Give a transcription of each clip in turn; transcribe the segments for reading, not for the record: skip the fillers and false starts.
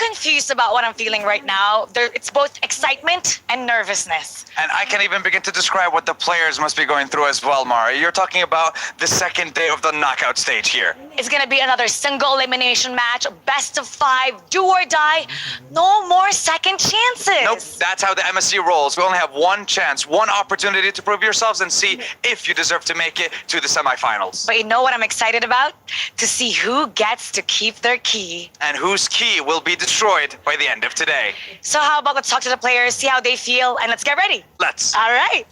confused about what I'm feeling right now. It's both excitement and nervousness. And I can't even begin to describe what the players must be going through as well, Mara. You're talking about the second day of the knockout stage here. It's gonna be another single elimination match, best of 5, do or die. No more second chances. Nope, that's how the MSC rolls. We only have one chance, one opportunity to prove yourselves and see if you deserve to make it to the semifinals. But you know what I'm excited about? To see who gets to keep their key. And whose key will be destroyed by the end of today. So how about let's talk to the players, see how they feel, and let's get ready. Let's. All right.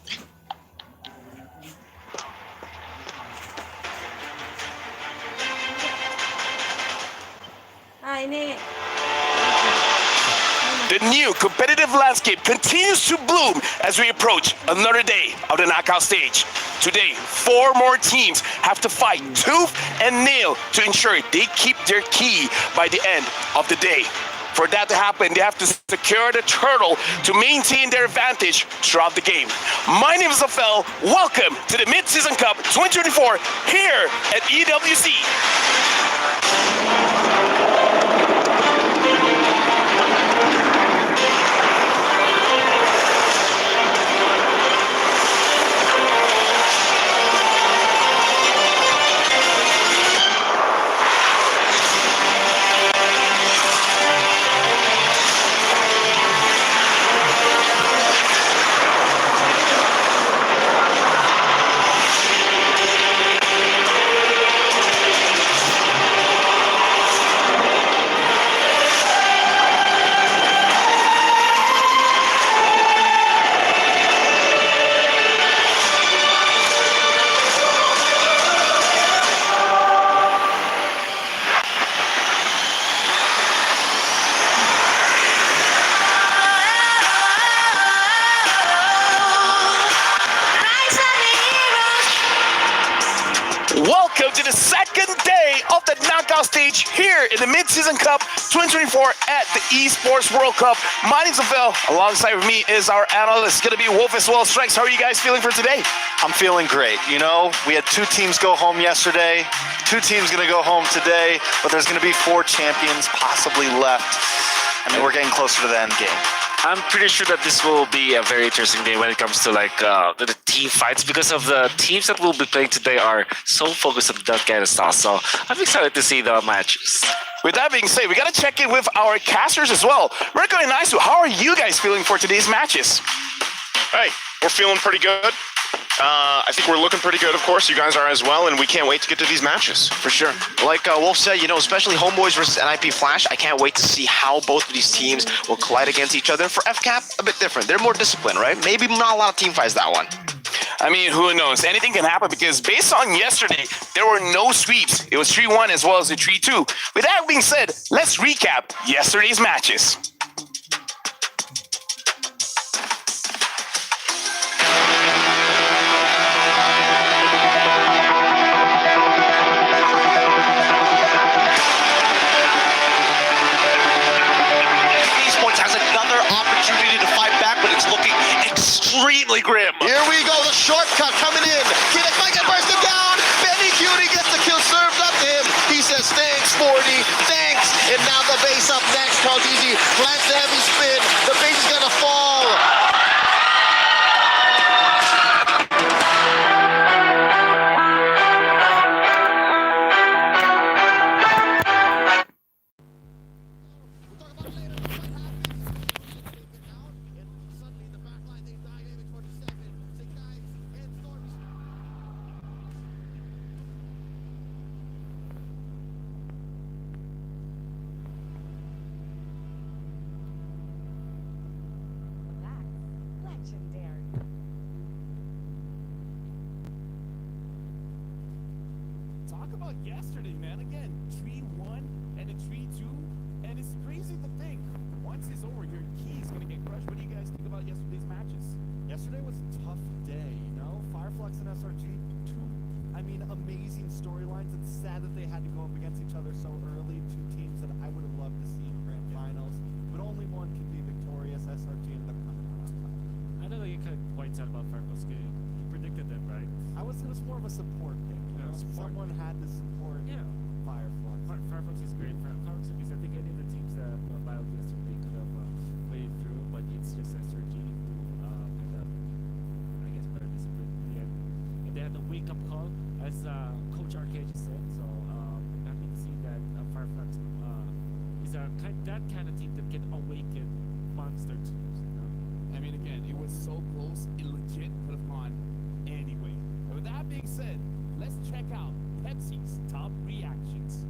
Hi, Nick. The new competitive landscape continues to bloom as we approach another day of the knockout stage. Today, 4 more teams have to fight tooth and nail to ensure they keep their key by the end of the day. For that to happen, they have to secure the turtle to maintain their advantage throughout the game. My name is Afel. Welcome to the Mid-Season Cup 2024 here at EWC. Welcome to the second day of the knockout stage here in the Mid-Season Cup 2024 at the Esports World Cup. My name's Afel. Alongside with me is our analyst. It's going to be Wolf as well. Strikes, how are you guys feeling for today? I'm feeling great. You know, we had 2 teams go home yesterday, 2 teams going to go home today, but there's going to be 4 champions possibly left. I mean, we're getting closer to the end game. I'm pretty sure that this will be a very interesting day when it comes to like the team fights, because of the teams that we'll be playing today are so focused on that kind of stuff. So I'm excited to see the matches. With that being said, we got to check in with our casters as well. Mirko and Naisu, how are you guys feeling for today's matches? Hey, we're feeling pretty good. I think we're looking pretty good, of course. You guys are as well, and we can't wait to get to these matches. For sure. Like Wolf said, you know, especially Homeboys versus NIP Flash, I can't wait to see how both of these teams will collide against each other. For FCAP, a bit different. They're more disciplined, right? Maybe not a lot of team fights that one. I mean, who knows? Anything can happen because based on yesterday, there were no sweeps. It was 3-1 as well as a 3-2. With that being said, let's recap yesterday's matches. Extremely grim. Here we go, the shortcut coming in. Kiddick might get bursted down. Benny Cutie gets the kill served up to him. He says, thanks, 40, thanks. And now the base up next. Charles Easy plants the heavy spin. The base is gonna fall. Talk about yesterday, man. Again, 3-1 and a 3-2. And it's crazy to think, once it's over, your key is going to get crushed. What do you guys think about yesterday's matches? Yesterday was a tough day, you know? Fireflux and SRG, 2, amazing storylines. It's sad that they had to go up against each other so early. 2 teams that I would have loved to see in grand finals. But only one can be victorious. SRG ended up coming out on top. I know that you could quite sad about Fireflux. You predicted them, right? It was more of a support pick. You know? Someone had to support Fireflux. Fireflux is great. Fireflux is, I think, any of the teams that wild yesterday could have played through, but it's just SRG who kind of, I guess, better discipline in the end. And they had the wake up call, as Coach Arcade just said. So happy to see that Fireflies is that kind of team that can awaken monster teams. You know? I mean, again, it was so close, it legit could have gone anyway. But with that being said, let's check out Pepsi's top reactions.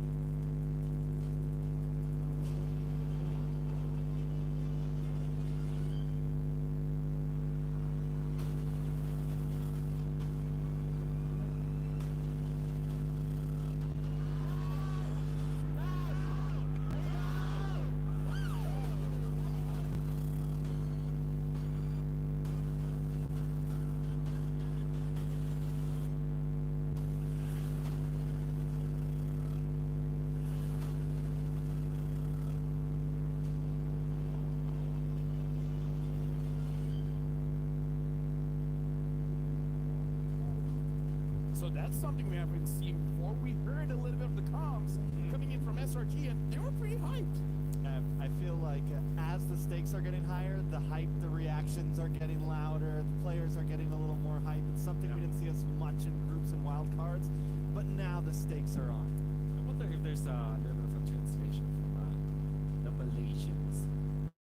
So that's something we haven't seen before. We heard a little bit of the comms coming in from SRG, and they were pretty hyped. I feel like as the stakes are getting higher, the hype, the reactions are getting louder, the players are getting a little more hype. It's something we didn't see as much in groups and wild cards, but now the stakes are on. I wonder if there's a little bit of a translation from the Malaysians.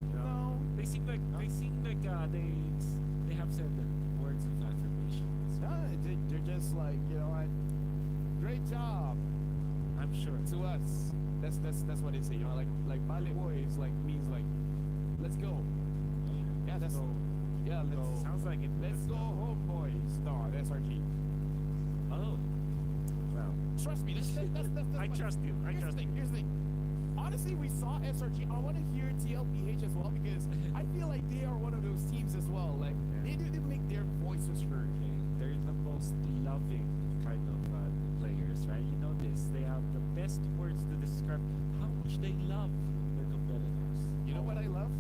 You know, they seem like they have said words of affirmation. No, they're just like, you know what? Great job I'm sure. to us. That's what they say. You know, like Balewoy is like means like, let's go. Yeah, that's let's Sounds like it. let's go home, boys. No, that's SRG. Oh, well. Trust me, that's I trust you. I trust you. Here's the thing. Honestly, we saw SRG. I want to hear TLPH as well because I feel like they are one of those teams as well. Like they didn't make their voices heard. They're the most loving kind of players, right? You know this. They have the best words to describe how much they love their competitors. You know what I love?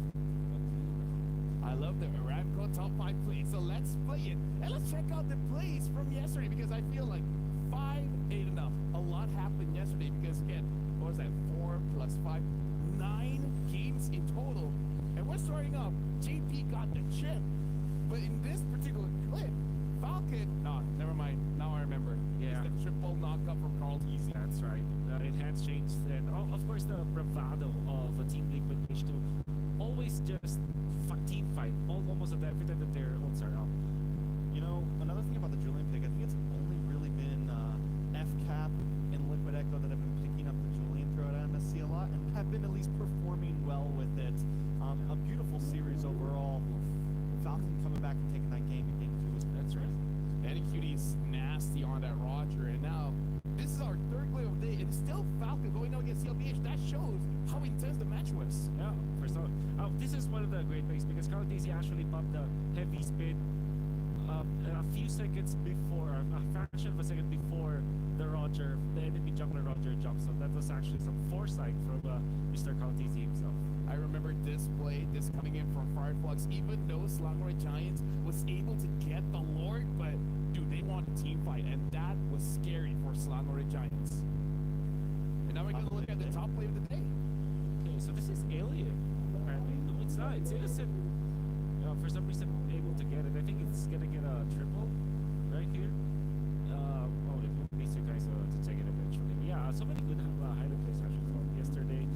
I love the Aramco top 5 plays. So let's play it. And let's check out the plays from yesterday because I feel like 5 ain't enough. A lot happened yesterday because, again, what was that? 4 plus 5? 9 games in total. And we're starting off. JP got the chip. But in this particular clip, Falcon... No, never mind. Now I remember. Yeah. It's the triple knockup from Carl Easy. That's right. Enhanced change and of course the bravado of a Team Liquid H2 always just team fight almost at every time that their ults are out. You know, another thing about the Julian pick, I think it's only really been FCAP and Liquid Echo that have been picking up the Julian throughout MSC a lot and have been at least performing well with it. A beautiful series overall. Falcon coming back and taking that game in game 2. That's right. Danny Cuties nasty on that Roger, and now this is our third play of the day, and still Falcon going out against CLBH. That shows how intense the match was. Yeah, for so. This is one of the great things because Carl Daisy actually popped the heavy spin a few seconds before, or a fraction of a second before the enemy jungler Roger jumps. So that was actually some foresight from Mr. Carl Daisy himself. I remember this play, this coming in from Fireflux, even though Slangroy Giants was able to get the Lord, but dude, they want a team fight, and that was scary for Slangroy Giants. And now we're going to look at the top play of the day. Okay, so this is Alien. Apparently, no, it's not. It's Innocent. For some reason, able to get it. I think it's gonna get a triple right here. It needs you guys to take it eventually. Yeah, so many good highlight plays actually from yesterday.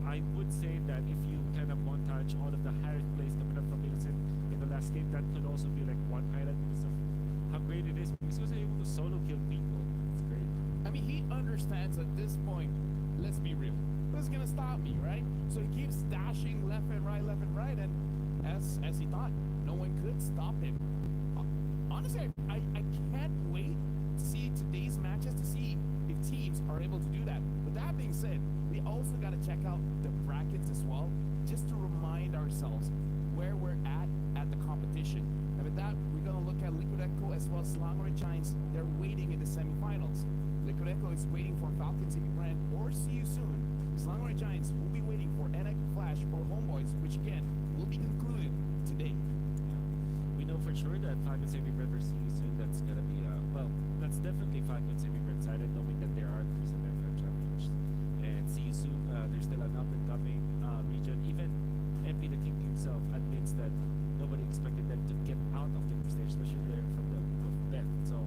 I would say that if you kind of montage all of the highlight plays coming up from Innocent in the last game, that could also be like one highlight because of how great it is. Because he was able to solo kill people. It's great. I mean, he understands at this point, let's be real, who's gonna stop me, right? So he keeps dashing left and right, and as he thought, no one could stop him. Honestly, I can't wait to see today's matches to see if teams are able to do that. With that being said, we also got to check out the brackets as well, just to remind ourselves where we're at the competition. And with that, we're going to look at Liquid Echo as well as Slangroy Giants. They're waiting in the semifinals. Liquid Echo is waiting for Falcon City Brand or See You Soon. Slangroy Giants will be waiting for NX Flash or Homeboys, which again will be concluded today. We know for sure that Falcon City Brand or See You Soon, that's going to be, that's definitely Falcon City Brand sided, knowing that there are 3 semi-final champions. And See You Soon, there's still an up-and-coming itself admits that nobody expected them to get out of the group stage, especially there from the group of death. So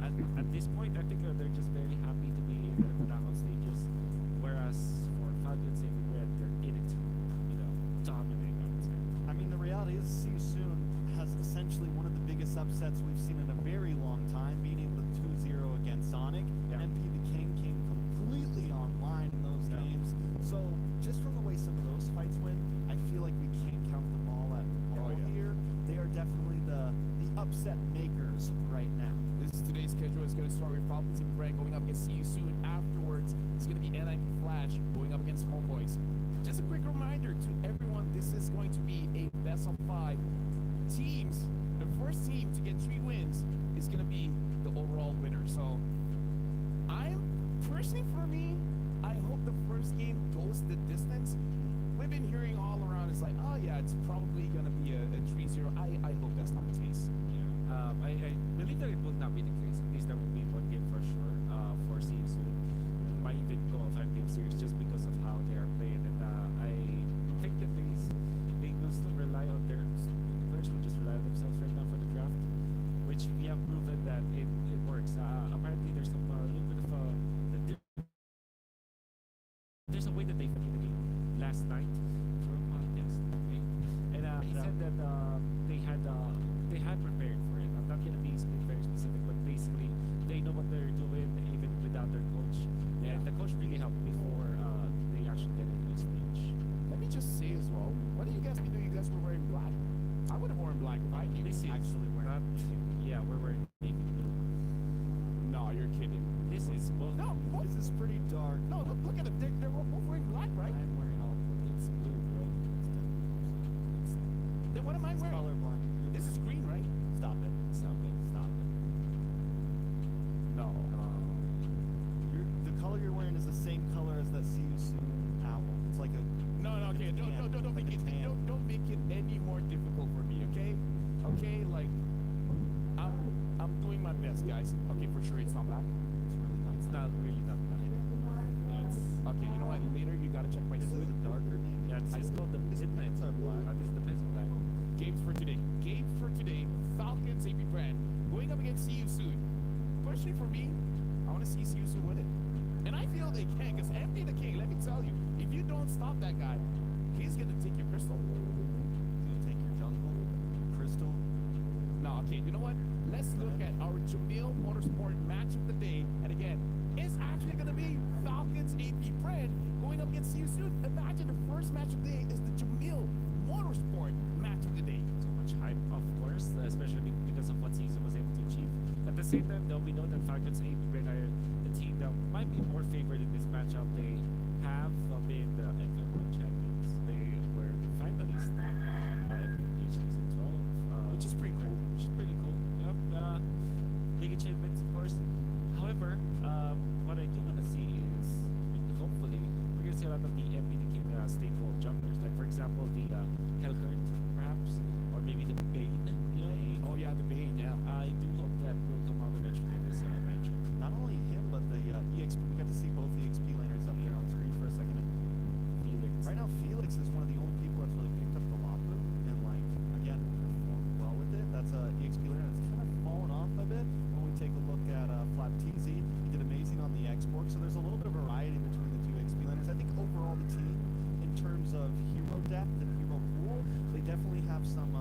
at this point, I think they're just very happy to be in the knockout stages, whereas for Falcons and Red, they're in it to, dominate, I would say. I mean, the reality is, See You Soon has essentially one of the biggest upsets we've seen in a very long time, being able to 2-0 against Sonic. Yeah. MP the King came completely online in those Yeah. games. So just from the way some of those fights went, I feel like we can't count them all at all here. They are definitely the upset makers right now. This is today's schedule. It's going to start with Falcons and Brand going up against See You Soon. Afterwards, it's going to be NIP Flash going up against Homeboys. Just a quick reminder to everyone, this is going to be a best of 5 teams. The first team to get 3 wins is going to be the overall winner. So I'm personally, for me, I hope the first game goes the distance. We've been hearing all around, it's like, oh yeah, it's probably going to be a 3-0. I hope that's not the case. I believe that it will not be the case. At least there will be one game for sure for See You Soon. It might even go a 5-game series just because of how they are playing. And I think that they will still rely on their players will just rely on themselves right now for the draft, which we have proven that it works. Apparently, there's some little bit of there's a way that they played the game last night for a podcast. Okay? And he said that they had prepared for it. I'm not gonna be very specific, but basically they know what they're doing even without their coach. And the coach really helped before they actually get into the stage. Let me just say as well, what do you guys do? You guys were wearing black. I would have worn black if I knew. This is Actually, we're not. Yeah, we're wearing navy blue. No, you're kidding. This is both. No, both. This is pretty dark. No, look at it. They're both wearing black, right? I'm wearing all. It's blue, bro. Then what am I wearing? Colorblind. This is green, right? Stop it. Stop it. Stop it. No. The color you're wearing is the same color as that See You Soon owl. It's like a No, okay. Don't make it. Don't make it any more difficult for me, okay? Okay, like I'm doing my best, guys. Okay, for sure it's not black. It's not really that bad. Okay, you know what? Later you gotta check my This suit. is a darker name. Yeah, it's called the midnight. It's our black. This is the best black. Games for today. Games for today. Falcons AP Brand going up against See You Soon. Personally, for me, I want to see See You Soon win it, and I feel they can. Cause MP the King, let me tell you, if you don't stop that guy, he's gonna take your crystal. Gonna take your jungle, crystal. No, okay. You know what? Let's look at our Jamil Motorsport match of the day, and again, it's actually gonna be Falcons AP Brand going up against See You Soon. Imagine the first match of the day is the Jamil Motorsport match of the day. So much hype, of course, especially because of what Caesar was able to achieve. At the same time, though, we know that Falcons AP Brand are the team that might be more favored in this matchup. They have been the FM champions. They were finalists each season 12, Which is pretty cool. which is pretty cool. Yep. Big achievements, of course. However, what I do want to see is, hopefully, we're going to see a lot of the MPD King staple jumblers. Like, for example, the Hellcurt, perhaps, or maybe the Bane. Oh yeah, the Bane. Yeah. I do hope that will come out eventually in this match. Not only him, but the EXP. We got to see both the XP laners up there on screen for a second. Felix. Right now, Felix is one of the only people that's really picked up the Lapu and, like, again, performed well with it. That's a EXP laner that's kind of fallen off a bit. When we take a look at Flap TZ, he did amazing on the export. So there's a little bit of variety between the two XP laners. I think overall the team, in terms of hero depth and hero pool, they definitely have some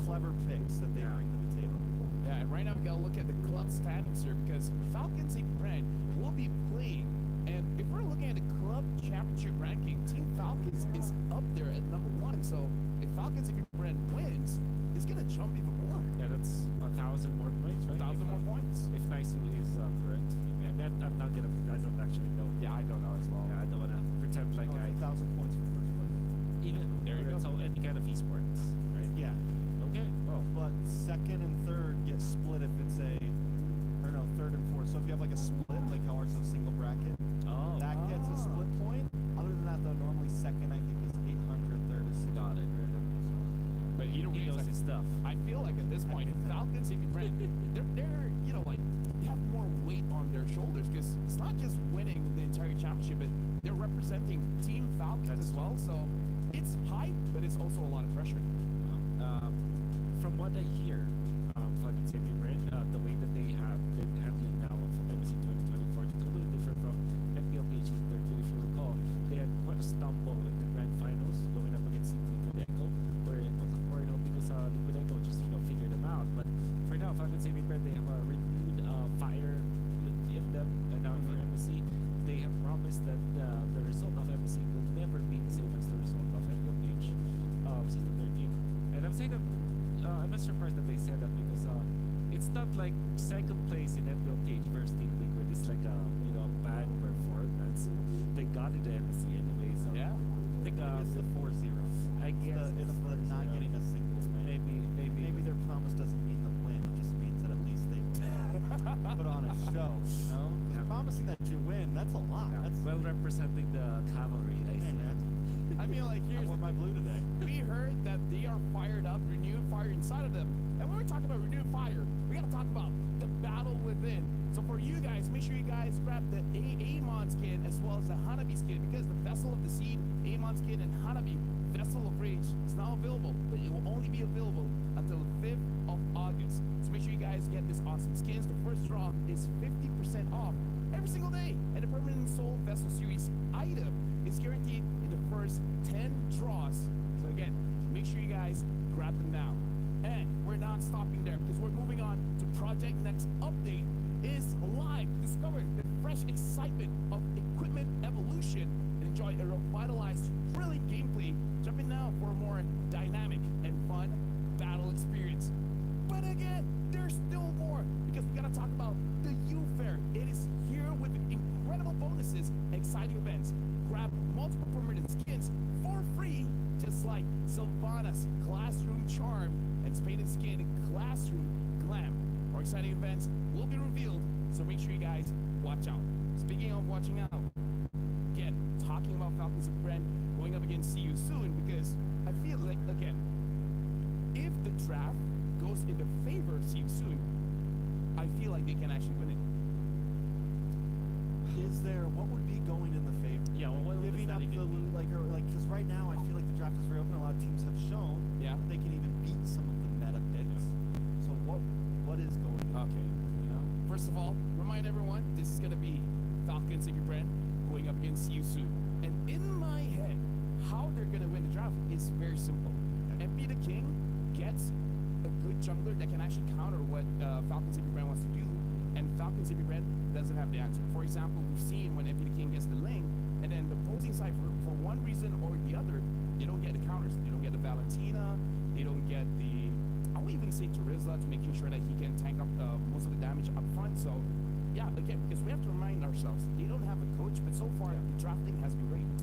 clever picks that they bring to the table. Yeah, and right now we gotta look at the club standings here because Falcons AP Brand will be playing. And if we're looking at the club championship ranking, Team Falcons is up there at number 1. So if Falcons AP Brand wins, it's gonna jump even more. Yeah, that's 1,000 more points, right? 1,000 more points. If Naisu is correct. And that, I'm not gonna, I don't actually know. Yeah, I don't know as well. Yeah, I don't wanna pretend like I 1,000 points for first place. even There you go. So any kind of esports, right? Yeah, Okay. Well, but second and third get split if it's third and fourth. So if you have like a split, like how ours is a single bracket, that gets a split point. Other than that, though, normally second I think is 800, third is 600. got it. But either way, He knows like, his stuff. I feel like at this point, Falcons AP Brand, they're like have more weight on their shoulders because it's not just winning the entire championship, but they're representing Team Falcons as well. So it's hype, but it's also a lot of pressure. From what I hear, Fucking City Brand, the way that they have been handling now of MSC 2024 is totally different from MPLPH 30. If you recall, they had quite a stumble in the grand finals going up against Liquid Echo, where it was, because Liquid Echo just figured them out. But for now, Fucking City Brand, they have a renewed fire in them, and now for MSC, they have promised that the result of MSC will never be the same as the result of MPLPH season 13. And I'm saying that I'm not surprised that they said that because it's not like second place in MPLPH versus Team Liquid. It's like a bad performance. They got it to MSC anyway. So Yeah. I think It's the 4-0. I guess It's the not getting a single win. Maybe their promise doesn't mean the win. It just means that at least they put on a show. Yeah. Promising that you win, that's a lot. That's well representing the cavalry. I Hey, see. man. I mean, like, I here's wore my blue today. we heard that they are fired up, renewed fire inside of them. And when we're talking about renewed fire, we gotta talk about the battle within. So for you guys, make sure you guys grab the Amon skin as well as the Hanabi skin, because the Vessel of the Seed, Amon skin, and Hanabi, Vessel of Rage, is now available, but it will only be available until the 5th of August. So make sure you guys get this awesome skins. The first drop is 50% off every single day, and the Permanent Soul Vessel Series item is guaranteed in the first 10 draws. So again, make sure you guys grab them now. And we're not stopping there, because we're moving on to Project Next Update is live. Discover the fresh excitement of equipment evolution and enjoy a revitalized, thrilling gameplay. Jump in now for a more dynamic and fun battle experience. But again, there's still more, because we gotta talk about the U Fair. It is here with incredible bonuses, exciting events. Grab multiple permanent skins for free, just like Sylvana's Classroom Charm and Spaded Skin Classroom Glam. More exciting events will be revealed, so make sure you guys watch out. Speaking of watching out, again, talking about Falcons and Brent going up against See You Soon, because I feel like, again, if the draft goes in the favor of See You Soon, I feel like they can actually win it. Is there, what would be going in the favor? Yeah, well, what would Giving the up standing the, be? because right now I feel like the draft is very open. A lot of teams have shown Yeah. they can even beat some of the meta picks. So what is going on? Okay. First of all, remind everyone, this is going to be Falcons and your brand going up against See You Soon. And in my head, how they're going to win the draft is very simple. MP the King gets a good jungler that can actually counter what Falcons and your brand wants to do. And Falcons and your brand doesn't have the answer. For example, we've seen when MP the King gets the lane, and then the opposing side, for one reason or the other, they don't get the counters. They don't get the Valentina. They don't get the, I would even say Terizla, to making sure that he can tank up most of the damage up front. So, yeah, again, because we have to remind ourselves, they don't have a coach, but so far, the drafting has been great.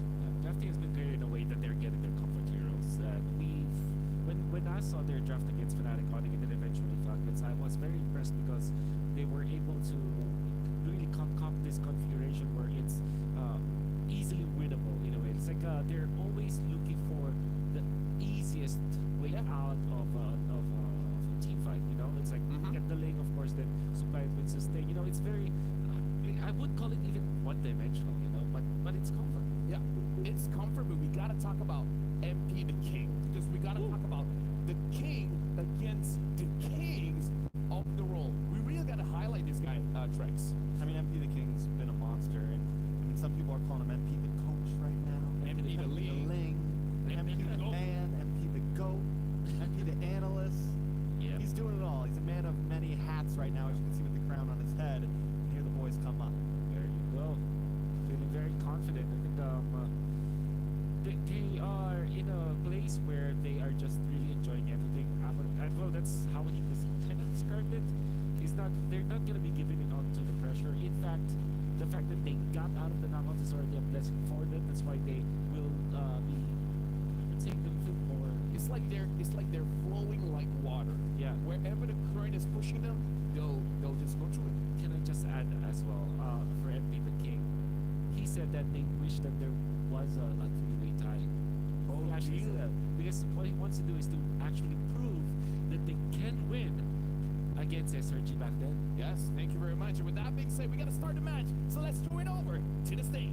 Drafting has been great in a way that they're getting their comfort heroes. When I saw their draft against Fnatic Onyx and then eventually Falcons, I was very impressed because they were able to really concoct this configuration where it's easily winnable in a way. It's like they're always looking for the easiest way out of a team fight. It's like get the lane, of course, then supply it with sustain. It's very. I would call it even one-dimensional. But it's comfort. Yeah, it's comfort, but we gotta talk about MP the King, because we gotta talk about the King against the Kings of the role. We really gotta highlight this guy, Trex. I mean, MP the King's been a monster, and I mean, some people are calling him MP the Coach right now. MP the Ling. MP the Goat. Man, MP the Goat, MP the Analyst. Yeah. He's doing it all. He's a man of many hats right now, as you can see with the crown on his head. And here the boys come up. There you go. Feeling very confident. I think they are in a place where they are just really enjoying everything. Well, that's how he kind of described it. They're not going to be giving it on to the pressure. In fact, the fact that they got out of the knockout is already a blessing for them. That's why they will be, I would say, a bit more. It's like they're flowing like water. Yeah. Wherever the current is pushing them, they'll just go through it. Can I just add as well, for MP the King, he said that they wish that there was a three-way tie. Oh, He actually said that. Because what he wants to do is to actually prove that they can win against SRG back then. Yes, thank you very much. And with that being said, we gotta start the match. So let's join over to the stage.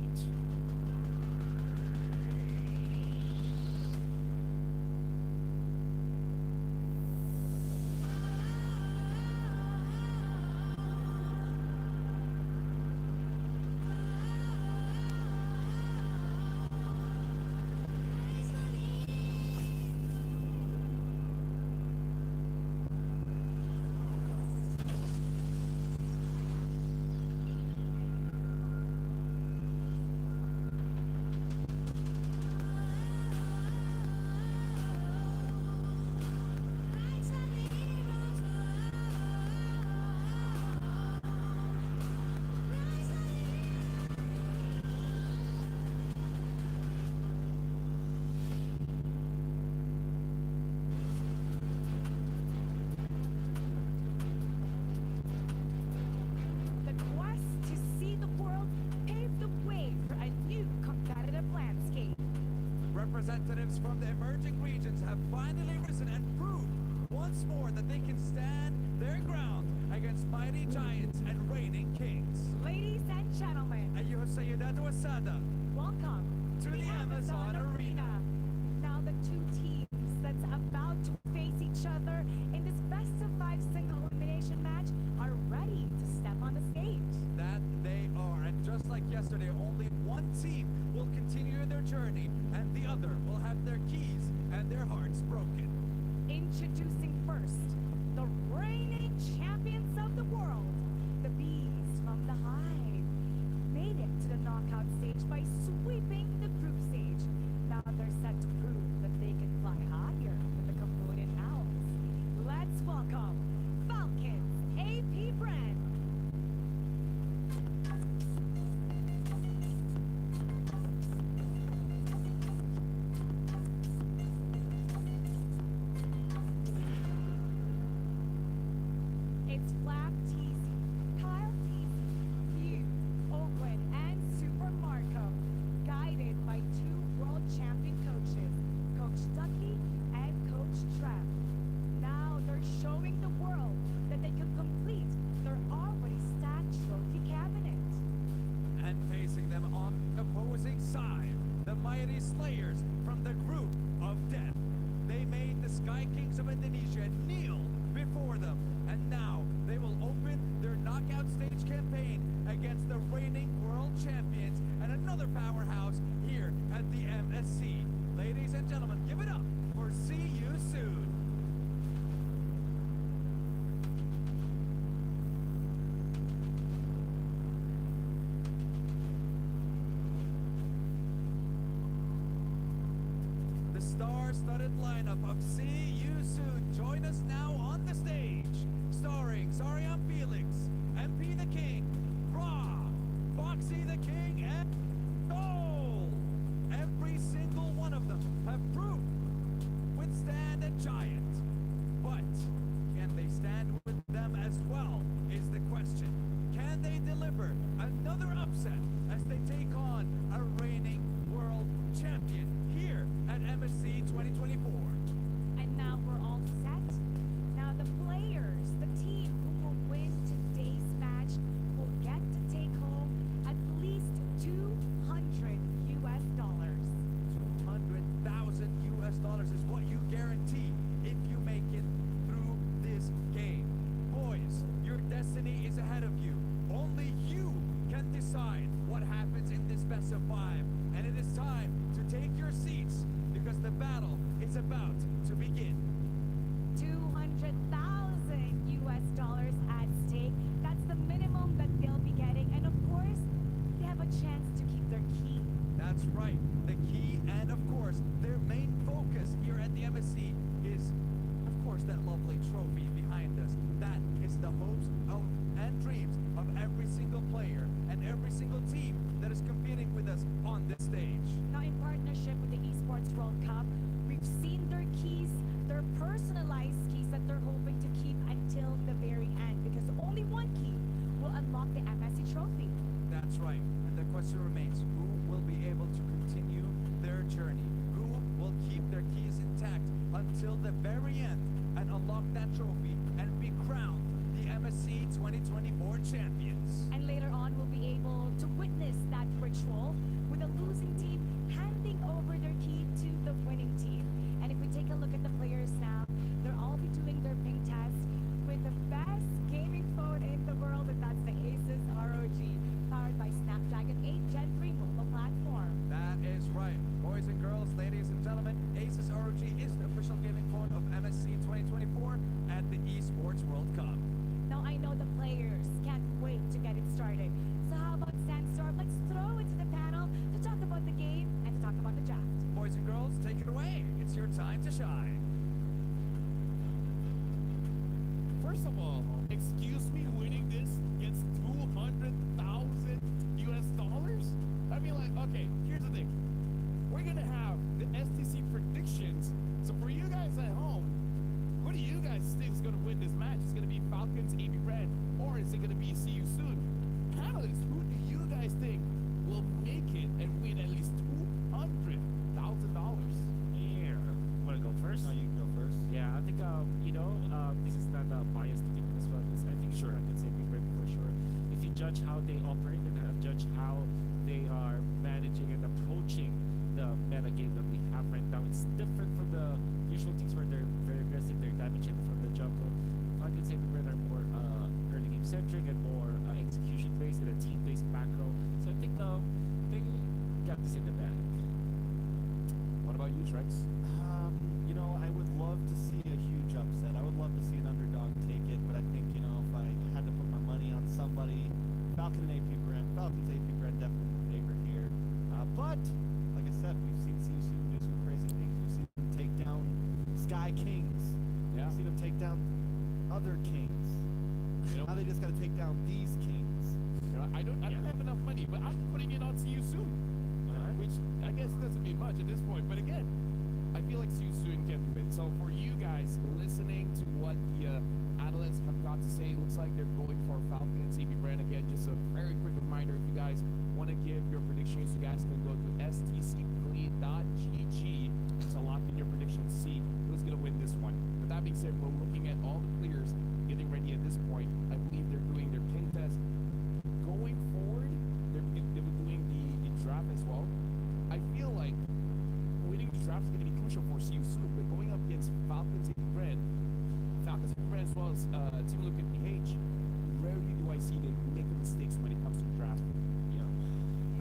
representatives from the emerging regions have finally risen and proved once more that they can stand their ground against mighty giants and reigning kings. Ladies and gentlemen, Ayuha Sayudatu Asada. welcome To the Amazon Arena. Now the two teams that's about to face each other in this best of 5 single elimination match are ready to step on the stage. That they are, and just like yesterday, only one team will continue their journey, and the other will have their keys and their hearts broken. Introducing first, the reigning champions of the world, the Bees from the Hive, made it to the knockout stage by sweeping the group stage. Now they're set to prove that they can fly higher than the component owls. Let's welcome Falcons AP Brand. It's Flap Teasy, Kyle Teasy, Hugh, Oakland, and Super Marco, guided by 2 world champion coaches, Coach Ducky and Coach Trev. Now they're showing the world that they can complete their already stacked trophy cabinet. And facing them on the opposing side, the mighty Slayers from the group of death. They made the Sky Kings of Indonesia kneel before them, and now they will open their knockout stage campaign against the reigning world champions and another powerhouse here at the MSC. Ladies and gentlemen, give it up for See You Soon. The star-studded lineup of See You Soon join us now on the stage, starring Sariam Felix, MP the King, Ra, Foxy the King, and Soul. Every single one of them have proved withstand a giant. But can they stand with them as well is the question. Can they deliver another upset as they take on a reigning world champion here at MSC 2024? And now we're all set. Now the players, the team who will win today's match will get to take home at least $200 US. $200,000 is what you guarantee if you make it through this game. Boys, your destiny is ahead of you. Only you can decide what happens in this best of 5. And it is time to take your seats because the battle is about to begin. $200,000 US at stake. That's the minimum that they'll be getting. And of course, they have a chance to keep their key. That's right, the key, and of course, their main focus here at the MSC is, of course, that lovely trophy behind us. That is the hopes of and dreams of every single player and every single team that is competing with us on this stage. Now, in partnership with the Esports World Cup, we've seen their keys, their personalized keys that they're hoping to keep until the very end, because only one key will unlock the MSC trophy. That's right, and the question remains, who will be able to continue their journey? Who will keep their keys intact until the very end and unlock that trophy and be crowned the MSC 2024 champions? And later on, we'll be able to witness that ritual with the losing team handing over their key to the winning team. And if we take a look at the players now, they'll all be doing their ping test with the best gaming phone in the world, and that's the Asus ROG, powered by Snapdragon 8 Gen 3 mobile platform. That is right. Boys and girls, ladies and gentlemen, Asus ROG is the official gaming phone of MSC 2024 at the Esports World Cup. Now, I know the players can't wait to get it started. So how about Sandstorm? Let's throw it to the panel to talk about the game and to talk about the draft. Boys and girls, take it away. It's your time to shine. First of all, excuse me, winning this gets $200,000 US? I mean, like, okay, here's the thing. We're gonna have the STC predictions. So for you guys at home, who do you guys think is gonna win this match? Is it gonna be Falcons, AB Red, or is it gonna be See You Soon? Panelists, who do you guys think will make it and win at least $200,000? biased team as well. I think sure I can say Big Red for sure. If you judge how they operate and judge how they are managing and approaching the meta game that we have right now, it's different from the usual teams where they're very aggressive, they're damaging from the jungle. I can say Big Red are more early game centric and more execution based and a team based macro. So I think they got this in the bag. What about you, Trex? You know, I would love to see a huge upset. I would love to see an underdog take it, but I think, you know, if I had to put my money on somebody, Falcons AP Brand definitely the favorite here. But, like I said, we've seen CSU do some crazy things. We've seen them take down Sky Kings. Yeah. We've seen them take down other kings. You know, Now they just got to take down these kings. I don't have enough money, but I'm putting it on See You Soon, which I guess doesn't mean much at this point. But again, I feel like See You Soon can win. So for you guys listening to what the analysts have got to say, it looks like they're going for Falcons CB Brand again. Just a very quick reminder, if you guys want to give your predictions, you guys can go to stcclean.gg to lock in your predictions, see who's going to win this one. With that being said, we're looking at all the players getting ready at this point. I believe they're doing their ping test. Going forward, they'll be doing the draft as well. I feel like winning the draft is going to be crucial for CU soon, but going up against Falcons and Red as well as Team Look at PH, rarely do I see them making mistakes when it comes to draft. Yeah,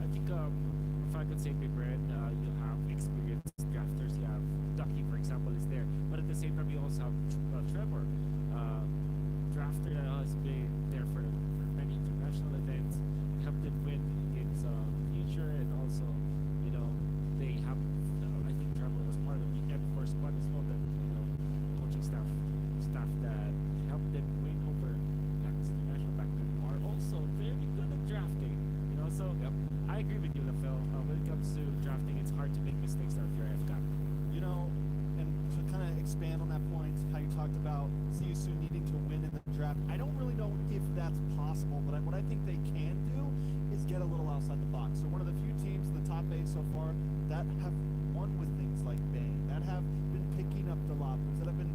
I think if I could say Big Red, you have experienced drafters. You have Ducky, for example, is there, but at the same time, you also have Trevor, drafter that has been there for many international events, helped them win against Future, and also, you know, they have. I think Trevor was part of the M4 squad as well. That coaching staff that helped them win over international back then are also very good at drafting. You know, so I agree with you, Lafel. When it comes to drafting, it's hard to make mistakes out of your FCAP. You know, and to kind of expand on that point, how you talked about CSU needing to win in the draft, I don't really know if that's possible, but what I think they can do is get a little outside the box. So one of the few teams in the top 8 so far that have won with things like Bang, that have been picking up the loppers, that have been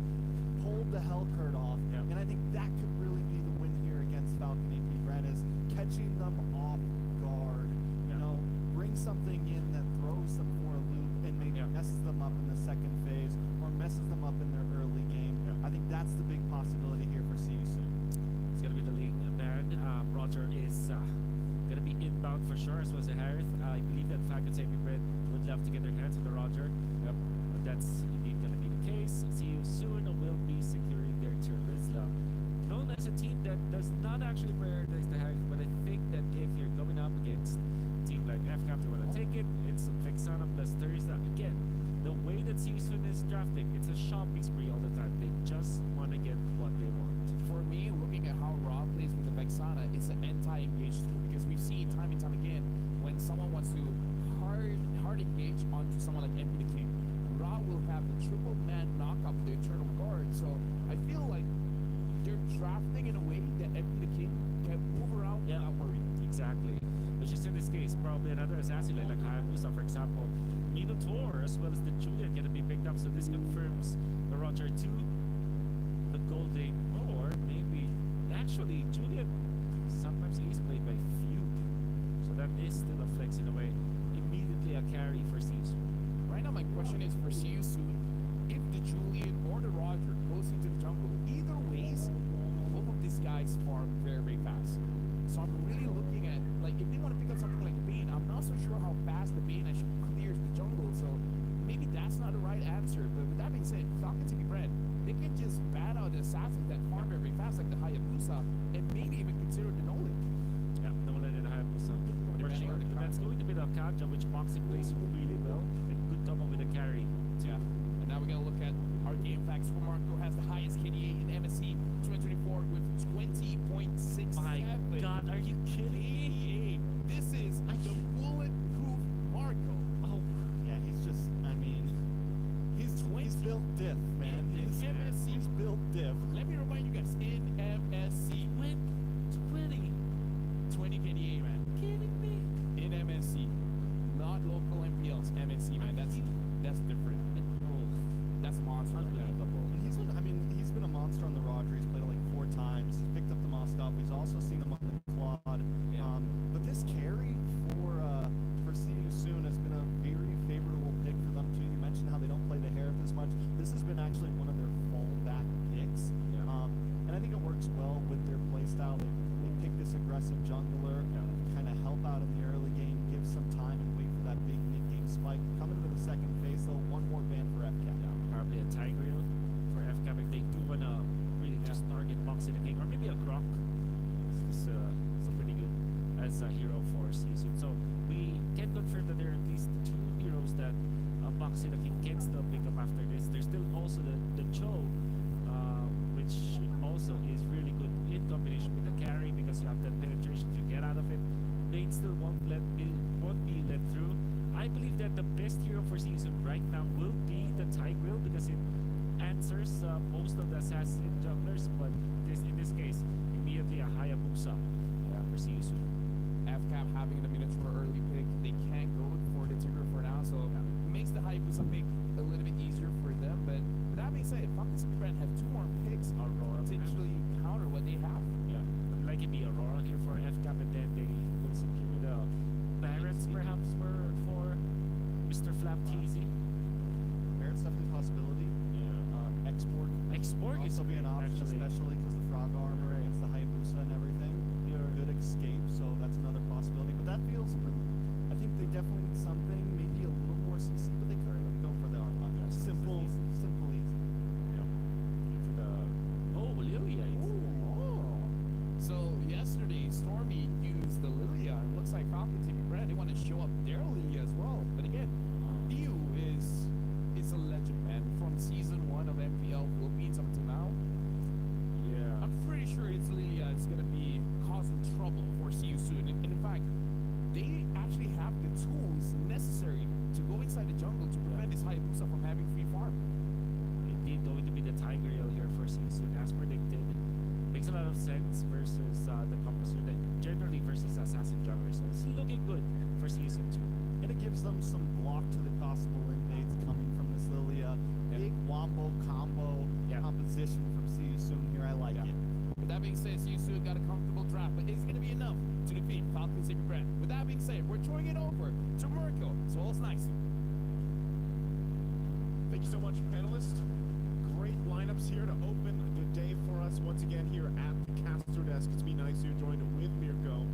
pulled the Hellcurt off, and I think that could really be the win here against Falcon AP Brand, is catching them off guard. You know, bring something in that throws them for a loop and maybe messes them up in the second phase or messes them up in their early game. I think that's the big possibility here for CUC. It's gonna be the league man. Roger is gonna be inbound for sure, as well as Harris. I believe that Falcons AP Brand would love to get their hands on the Roger. But that's indeed gonna be the case. See you soon. Will be securing their Terizla. Known as a team that does not actually prioritize the Harris, but I think that if you're coming up against a team like FCAP, they wanna take it. It's Vexana plus Terizla. Again, the way that Season is drafting, it's a shopping spree all the time. They just wanna get what they want. For me, looking at how Raw plays with the Vexana, it's an anti-engage tool, because we've seen time and time again when someone wants to hard engage onto someone like MP the King, Raw will have the triple man knockup with the Eternal Guard. So I feel like they're drafting in a way that MP the King can move around without worry. Exactly. But just in this case, probably another assassin like Hayabusa, for example. Minotaur as well as the Juliet gonna be picked up, so this confirms the Roger 2, the Golden, or maybe actually Juliet sometimes is played by few, so that is still a flex in a way. Immediately a carry for Sisu. Right now, my question is for CU soon, if the Julian or the Roger goes into the jungle, either ways, both of these guys farm very, very fast. So I'm really looking at, like, if they want to pick up something like the Bane, I'm not so sure how fast the Bane actually clears the jungle. So maybe that's not the right answer. But with that being said, Falcons and Brand, they can just bat out the assassins that farm very, very fast, like the Hayabusa, and maybe even consider the Nolan. Yeah, Nolan and Hayabusa. For sure. That's going to be the Kanja, which Moxie plays really well, and good combo with the carry. Yeah. And now we're going to look at our game facts. Marco has the highest KDA in MSC 2024 with 20.67. My God, are you kidding me? This is the bulletproof Marco. Oh, Yeah, he's just, I mean, he's built diff, man. He's built diff. Let me remind you guys, in MSC, 20 KDA, man. kidding me? In MSC, not local MPLs, MSC, man. That's different. That's monster. Unbelievable. And he's been a monster works well with their playstyle. They pick this aggressive jungler, kind of help out in the early game, give some time and wait for that big mid-game spike. Coming into the second phase, though, one more ban for FCAP. Probably a Tigreal for FCAP if they do wanna really just target Moxie the King, or maybe a Grok. It's pretty good as a hero for season. So we can confirm that there are at least 2 heroes that Moxie the King can still pick up after this. There's still also the Cho, which also is really good in combination with the carry because you have that penetration to get out of it. Lane still won't be let through. I believe that the best hero for season right now will be the Tigreal because it answers most of the assassin junglers, but in this case, immediately a Hayabusa for season. FCAP having the Minotaur early pick, they can't go for the Tigreal for now, so it makes the Hayabusa pick a little bit easier for them. But that being said, Falcons and Brand have 2 more picks Aurora to potentially counter what they have. Yeah, like it be Aurora here for FCAP, and then they will secure the Barretts perhaps for Mr. Flap TZ. Barrett's definitely a possibility. Yeah. Export is also be an option, actually. especially because the frog armor against the Hayabusa and everything. Good escape, so that's another possibility. But that feels, I think they definitely need something, maybe a little more CC, but they could go for the simple easy. Into the Lilia. So yesterday, Stormy used the Lilia. It looks like Falcons and Brand, they want to show up their Lilia as well. But again, Dio is a legend, man. From season 1 of MPL Philippines up to now, Yeah. I'm pretty sure its Lilia is going to be causing trouble for CU soon. And in fact, they actually have the tools necessary to go inside the jungle to prevent this Hayabusa from having free farm. Indeed, going to be the Tigreal here for season as predicted. Makes a lot of sense versus the composer that generally versus assassin junglers. So it's looking good for season 2. And it gives them some block to the possible invades coming from this Lilia. Big wombo combo composition from CU Soon here. I like it. With that being said, CU soon got a comfortable draft, but it's going to be enough to defeat Falcons and Brand. With that being said, we're throwing it over to Mirko. So all's nice. Thank you so much, panelists. Great lineups here to open the day for us once again here at the caster desk. It's me, Nice, here, joined with Mirko.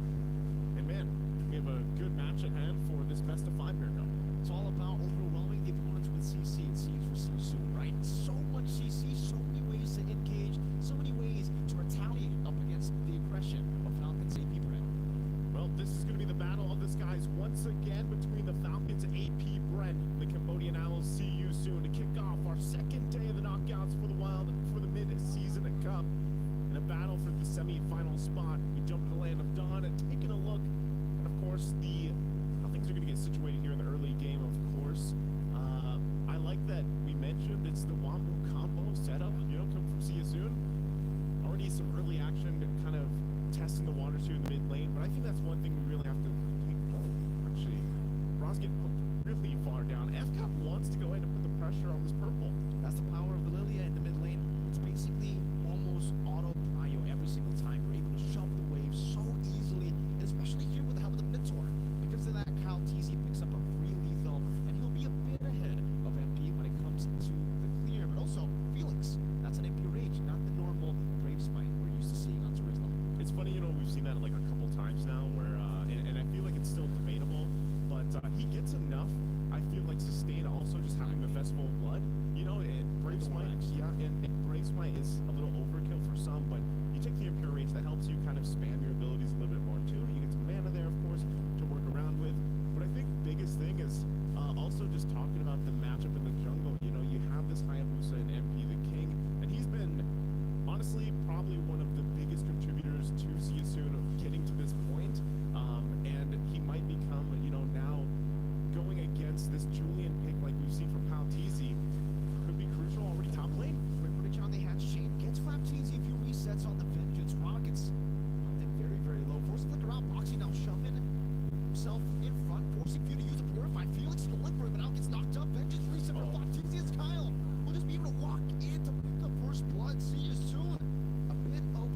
And man, we have a good match at hand for this best of 5, Mirko. It's all about overwhelming the opponents with CC, it seems, for soon, right? So much CC, so many ways to engage, so many ways to retaliate up against the aggression of Falcons AP Brand. Well, this is going to be the battle of the skies once again between the Falcons AP Bren, the Cambodian Owls. See you soon to kick off our second day of the knockouts for the Wild for the mid-season cup. In a battle for the semi-final spot, we jump to the land of Dawn and taking a look. And of course, how things are going to get situated here in the early game, of course. I like that we mentioned it's the Wombo combo setup, come from See You Soon. Already some early action kind of testing the waters here in the mid lane, but I think that's one thing we really have to take. Actually, Ross getting put really far down. FCAP wants to go ahead and put the pressure on this purple. That's the power of the Lilia in the mid lane. It's basically almost auto prio every single time. You're able to shove the wave so easily, and especially here with the help of the Minotaur. Because of that, Kyle TZ picks up a free lethal, and he'll be a bit ahead of MP when it comes to the clear. But also, Felix, that's an MP rage, not the normal Brave Spite we're used to seeing on Turismo. It's funny, we've seen that like a couple times now where, and I feel like it's still debatable, but he gets enough, I feel like, sustain also just having the Festival of Blood, and Brave Smite, and Brave Smite is a little overkill for some, but you take the Impure Rage, that helps you kind of spam your abilities a little bit more too. You get some mana there, of course, to work around with, but I think the biggest thing is also just talking about the matchup in the jungle. You have this Hayabusa and MP the King, and he's been honestly probably one of the biggest contributors to See You Soon of getting to this point, and he might become, now going against this Julian pick like we've seen from Pal TZ could be crucial already top lane. Quick footage on the hatch. Shane gets Flap TZ a few resets on the Vengeance. Rockets something very, very low. Forcing flicker out. Boxy now shoving himself in front, forcing Few to use a Purify. Felix going for it, but now gets knocked up. Vengeance reset for Flap TZ. It's Kyle. We'll just be able to walk in to pick up first blood. See you soon. A bit of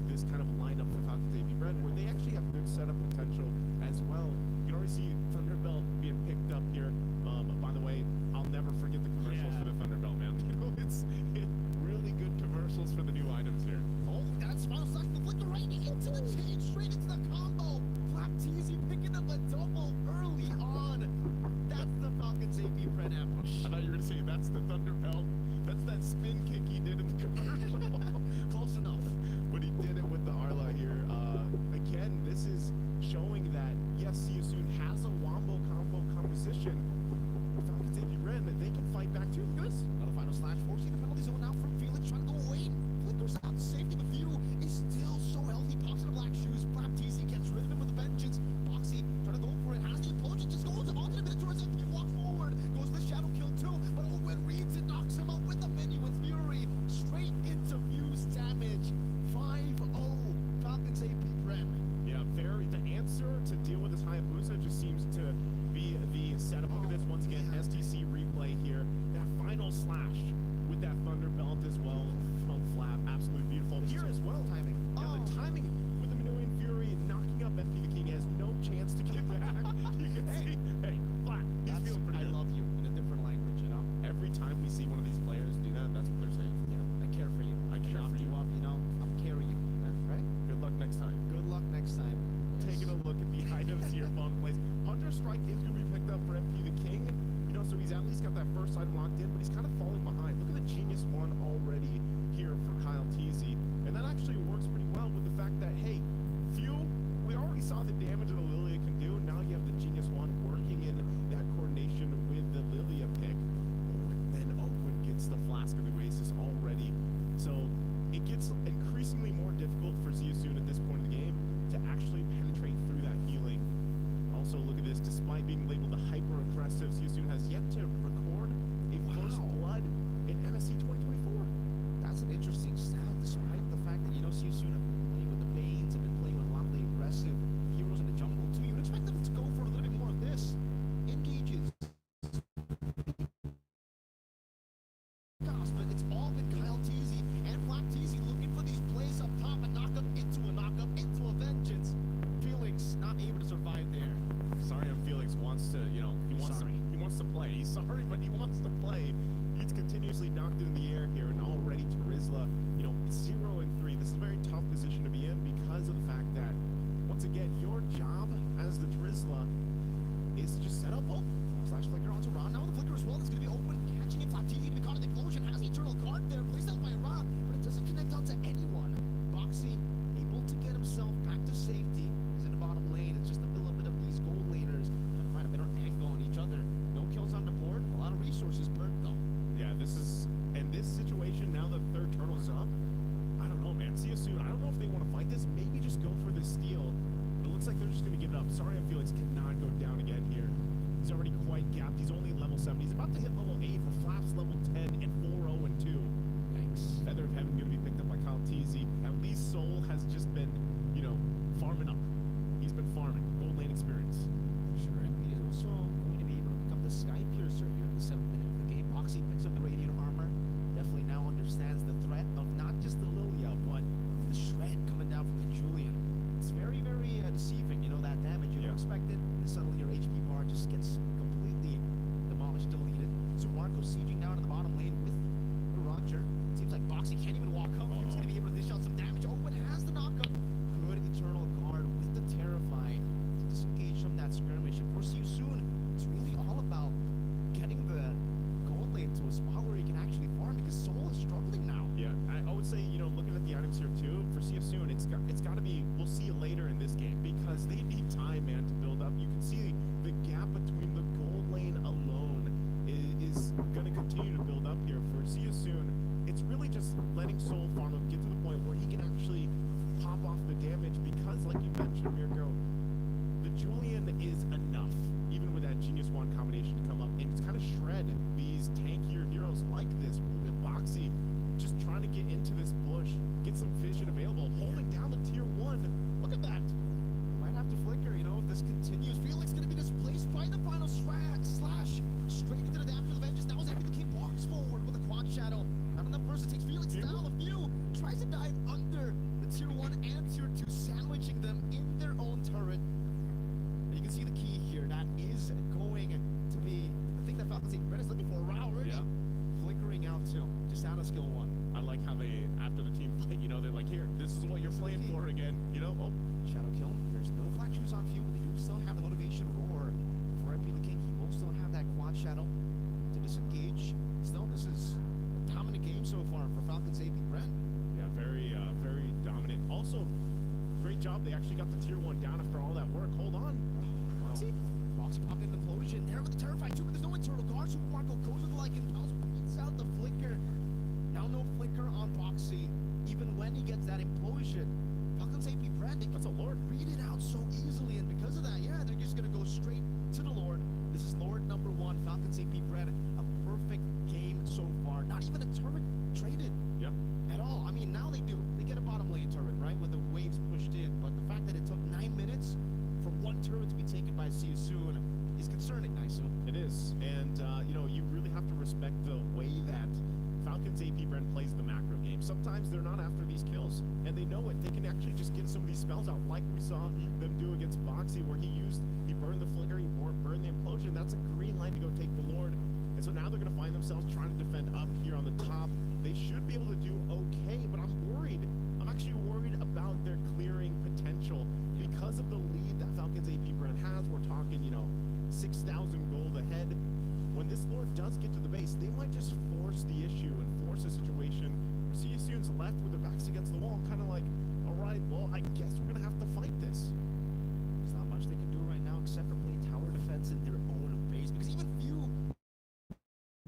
this kind of lineup for Falcons AP Red, where they actually have good setup potential as well. You can already see Thunderbelt being picked up here. By the way, I'll never forget the commercials for the Thunderbelt, man. You know, it's really good commercials for the new items here. Oh, that's Final Slash, the flicker right into the chain, straight into the combo. Flap Teasy picking up a double early on. That's the Falcons AP Red ambush. I thought you were going to say that's the Thunderbelt. That's that spin kick he did in the commercial. Close enough. But he did it with the Arla here. Again, this is showing that, yes, See You Soon has a wombo combo composition. Falcons AP Red, they can fight back too. Look at this. Another Final Slash, forcing the penalty zone now from Felix, trying to go away. Flickers out to safety, but View is still so healthy. Pops in the black shoes. Flap Teasy gets rid of him with a vengeance. Boxy trying to go for it. Has the approach. It just goes onto the minute towards it. He walks forward. Goes for the shadow kill too. But Owen reads it, knocks him out with the menu with Fury. Straight into View's damage. 5-0. Falcons AP Red. Yeah, the answer to deal with this Hayabusa just seems to be the setup. Look at this once again, STC replay here. That final slash with that Thunderbelt as well from Flap, absolutely beautiful. Here as well, Timing. Yeah, the timing with the Minuan Fury knocking up FP the King has no chance to get back. You can see, hey, Flap, he's feeling pretty I good. love you in a different language, you know? Every time we see one of these players do that, that's what they're saying. Yeah, I care for you. I care for you. Up, you know? I'm carrying you. Right? Good luck next time. Good luck next time. Taking a look at the items here, Funk Place. Hunter Strike is going to be picked up for FP the King. You know, so he's at least got that first item locked in, but he's kind of falling behind. Look at the Genius one already here for Kyle Teasy. And that actually works pretty well with the fact that, hey, Few, we already saw the damage that the Lilia can do. Now you have the Genius one working in that coordination with the Lilia pick. Then Oakwood gets the Flask of the Oasis already. So it gets increasingly more difficult for Ziyasun at this point in the game to actually penetrate through that healing. Also, look at this. Despite being labeled the hyper-aggressive, Ziyasun has yet to record a first blood in MSC 2024. That's an interesting stat, despite the fact that, you know, Siusun have been playing with the Banes, have been playing with a lot of the aggressive heroes in the jungle, too. You would expect them to go for a little bit more of this. Engages. But it's all been Kyle Teasy and Flap Teasy looking for these plays up top and knock up into a knockup, into a vengeance. Felix not able to survive there. Sorry, Felix wants to, you know, he wants to play. He's sorry, but he wants to play. He's continuously knocked in the air here, and already Terizla, you know, 0-3. This is a very tough position to be in because of the fact that, once again, your job as the Terizla is to just set up hope. Slash flicker onto Ron. Now the flicker as well. It's going to be open. Catching it. Flap Teasy to be caught in the explosion. Has the eternal card there. Placed out by Ron, but it doesn't connect onto anyone. Boxy able to get himself back to safety. He's in the bottom lane. It's just a little bit of these gold laners trying to find a better angle on each other. No kills on the board. A lot of resources burnt though. Yeah, this situation, now the third turtle's up. I don't know, man. See you soon. I don't know if they want to fight this. Maybe just go for the steal. But it looks like they're just going to give it up. Sorry, Felix cannot go down again here. He's already quite gapped. He's only level 7. He's about to hit level 8 for Flaps level 10 and 4-0-2. Thanks. Feather of Heaven going to be picked up by Kyle Teasy. At least Soul has just been, you know, farming up. He's been farming. Gold lane experience. Sure, and he is also going to be able to pick up the Sky Piercer here in the 7th minute of the game. Boxy picks up the Radiant Armor. Definitely now understands the threat of not just the Lilia, but the shred coming down from the Julian. It's very, very deceiving, you know, that damage. You don't expect it, and suddenly your HP bar just gets completely demolished, deleted. So Marco sieging down to the bottom lane with the Roger. Seems like Boxy can't even walk up. He's going to be able to dish out some damage. Owen has the knockup. Good Eternal Guard with the Terrify to disengage from that skirmish. And for you soon, it's really all about getting the gold lane to a spot where he can actually farm because Soul is struggling now. Yeah, I would say, you know, looking at the items here too, for CF soon, it's got to be, we'll see you later in this game because they need time, man, to build up. You can see the gap between the gold lane alone is going to continue to build up here for CF soon. It's really just letting Soul farm him get to the point where he can actually pop off the damage because, like you mentioned, Mirko, the Julian is enough, even with that Genius Wand combination to come up and it's kind of shred these tankier heroes like this. Look at Boxy just trying to get into this bush, get some vision available, holding down the tier 1. Look at that. Might have to flicker, you know, if this continues. Felix going to be displaced by the final slash. Straight into the damage of the vengeance. Now as everything walks forward with a quad shadow. Not enough burst. It takes Felix down. A few. Tries to job. They actually got the tier 1 down after all that work. Hold on. Boxy popped in the implosion. There with the terrified super. There's no internal guard. Super Marco goes with the like impulse. Beats out the flicker. Now no flicker on Boxy. Even when he gets that implosion. Falcons AP Brand, That's a Lord. read it out so easily, and because of that, yeah, they're just gonna go straight to the Lord. This is Lord number 1, Falcons AP Brand. A perfect game so far. Not even a turret traded Yep. at all. I mean, now they do. They get a bottom lane turret, right, with the waves pushed in. But the fact that it took 9 minutes for one turret to be taken by See You Soon is concerning, Naisu. It is, and you really have to respect the way that Falcons AP Brand plays the macro game. Sometimes they're not after these kills, and they know it. They can actually just get some of these spells out, like we saw them do against Boxy, where he burned the flicker, he burned the implosion. That's a green light to go take the Lord. And so now they're going to find themselves trying to defend up here on the top. They should be able to do okay, but I'm worried. I'm actually worried about their clearing potential because of the lead that Falcons AP Brand has. We're talking, 6,000 gold ahead. When this Lord does get to the base, they might just force the issue and force a situation where See You Soon's left with their backs against the wall, kind of like, all right, well, I guess we're going to have to fight this. There's not much they can do right now except for play tower defense in their own base, because even few